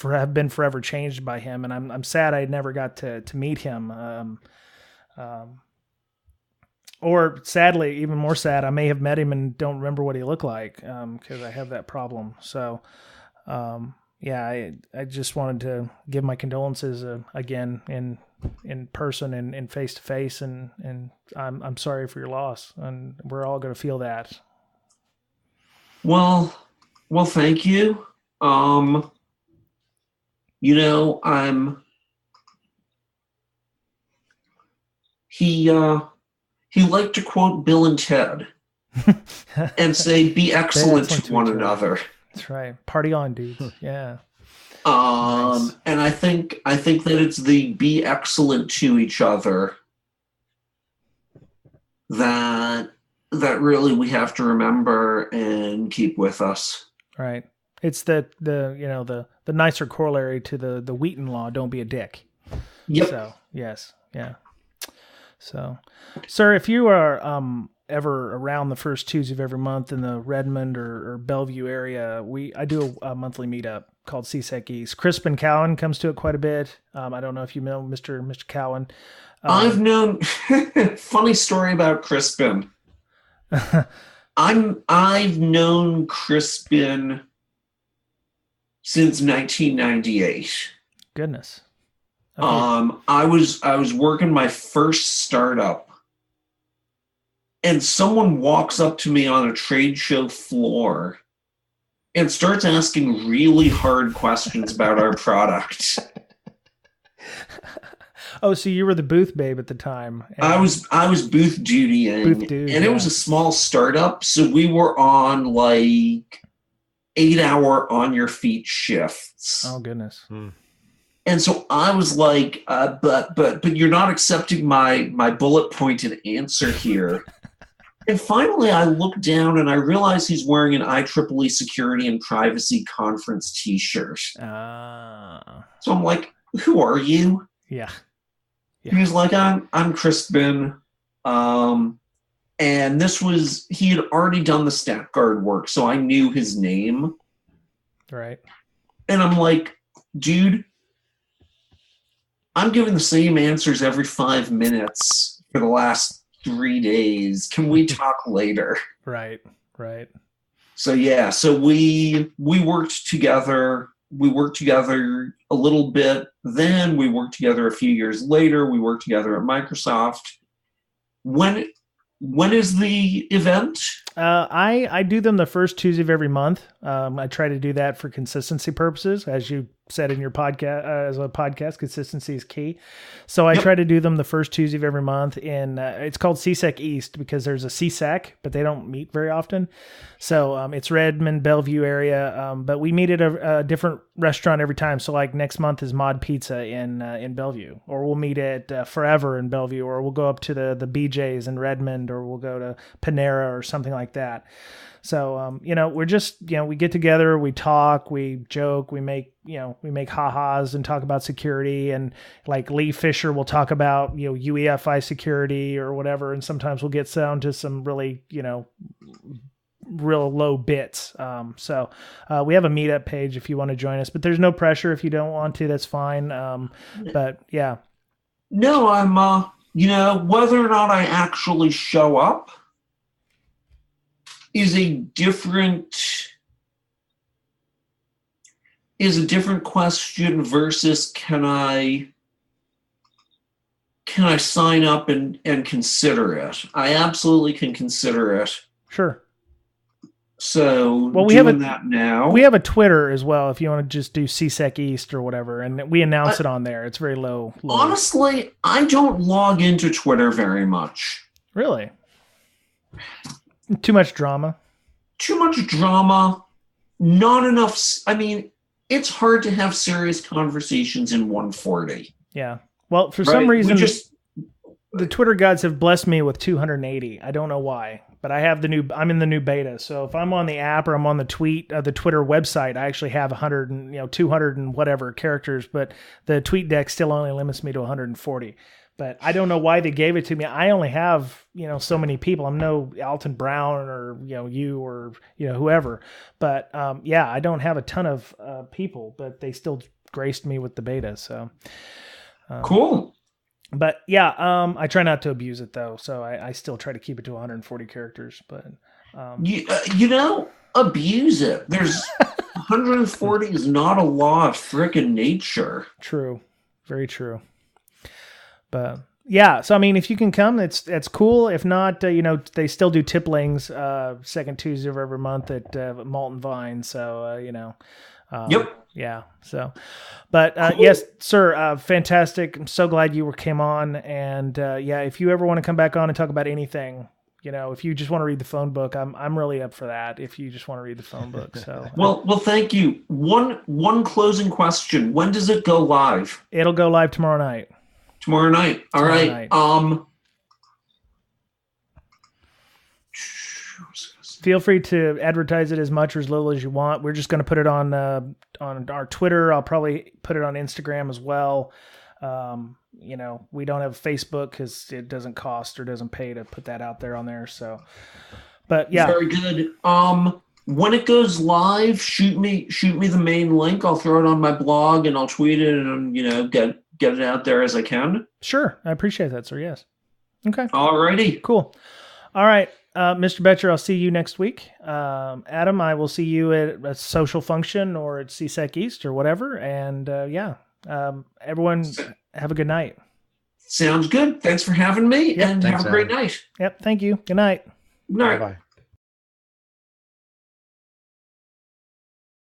have been forever changed by him. And I'm sad I never got to meet him. Or sadly, even more sad, I may have met him and don't remember what he looked like, because I have that problem. So, I just wanted to give my condolences again in person and face to face, and I'm sorry for your loss, and we're all going to feel that. Well, thank you. He liked to quote Bill and Ted and say, "Be excellent to one another." That's right. Party on, dudes. Yeah. Nice. And I think that it's the be excellent to each other that really we have to remember and keep with us. Right. It's the nicer corollary to the Wheaton law, don't be a dick. Yep. So, yes. Yeah. So, sir, if you are ever around the first Tuesday of every month in the Redmond or Bellevue area, I do a monthly meetup called CSEC East. Crispin Cowan comes to it quite a bit. I don't know if you know Mr. Cowan. I've known. Funny story about Crispin. I've known Crispin since 1998. Goodness. Okay. I was working my first startup, and someone walks up to me on a trade show floor and starts asking really hard questions about our product. Oh, so you were the booth babe at the time. I was booth dutying, and it was a small startup, so we were on like 8-hour on your feet shifts. Oh goodness. And so I was like, but you're not accepting my bullet pointed answer here. And finally I looked down and I realized he's wearing an IEEE security and privacy conference t-shirt. So I'm like, who are you? Yeah. He was like, I'm Crispin. And he had already done the stat guard work, so I knew his name. Right. And I'm like, dude, I'm giving the same answers every 5 minutes for the last 3 days. Can we talk later? Right. So yeah, so we worked together. We worked together a little bit. Then we worked together a few years later. We worked together at Microsoft. When is the event? I do them the first Tuesday of every month. I try to do that for consistency purposes, as you said in your podcast. As a podcast, consistency is key. So I try to do them the first Tuesday of every month. It's called CSEC East because there's a CSEC, but they don't meet very often. So it's Redmond, Bellevue area, but we meet at a different restaurant every time. So like next month is Mod Pizza in Bellevue, or we'll meet at Forever in Bellevue, or we'll go up to the BJ's in Redmond, or we'll go to Panera or something like that. So, we're just, we get together, we talk, we joke, we make ha-has and talk about security, and like Lee Fisher will talk about, UEFI security or whatever. And sometimes we'll get down to some really, real low bits. So we have a meetup page if you want to join us, but there's no pressure. If you don't want to, that's fine. But yeah. No, I'm, whether or not I actually show up is a different question versus can I sign up and consider it? I absolutely can consider it. Sure. So we have that now. We have a Twitter as well if you want to just do CSEC East or whatever, and we announce it on there. It's very low. Honestly, I don't log into Twitter very much. Really? Too much drama. Not enough. I mean, it's hard to have serious conversations in 140. Yeah. Well, for some reason, the Twitter gods have blessed me with 280. I don't know why, but I'm in the new beta. So if I'm on the app or I'm on the Twitter website, I actually have 200 and whatever characters, but the tweet deck still only limits me to 140. But I don't know why they gave it to me. I only have, so many people. I'm no Alton Brown or, you or, whoever. But I don't have a ton of people, but they still graced me with the beta. So cool. But yeah, I try not to abuse it though. So I still try to keep it to 140 characters. But abuse it. There's 140 is not a law of frickin' nature. True. Very true. But yeah, so I mean, if you can come, that's cool. If not, they still do tiplings second Tuesday of every month at Malt and Vine. So yep. Yeah. So, but cool. Yes, sir. Fantastic. I'm so glad you came on. And if you ever want to come back on and talk about anything, if you just want to read the phone book, I'm really up for that. If you just want to read the phone book. So well, thank you. One closing question. When does it go live? It'll go live tomorrow night. Tomorrow night. All right. Feel free to advertise it as much or as little as you want. We're just going to put it on our Twitter. I'll probably put it on Instagram as well. We don't have Facebook because it doesn't cost or doesn't pay to put that out there on there. So, but yeah, very good. When it goes live, shoot me the main link. I'll throw it on my blog and I'll tweet it and get it out there as I can. Sure. I appreciate that, sir. Yes. Okay. Alrighty. Cool. All right. Mr. Boettcher, I'll see you next week. Adam, I will see you at a social function or at CSEC East or whatever. And everyone have a good night. Sounds good. Thanks for having me, and Thanks, have a great Adam. night. Yep. Thank you. Good night. Good night. Bye-bye.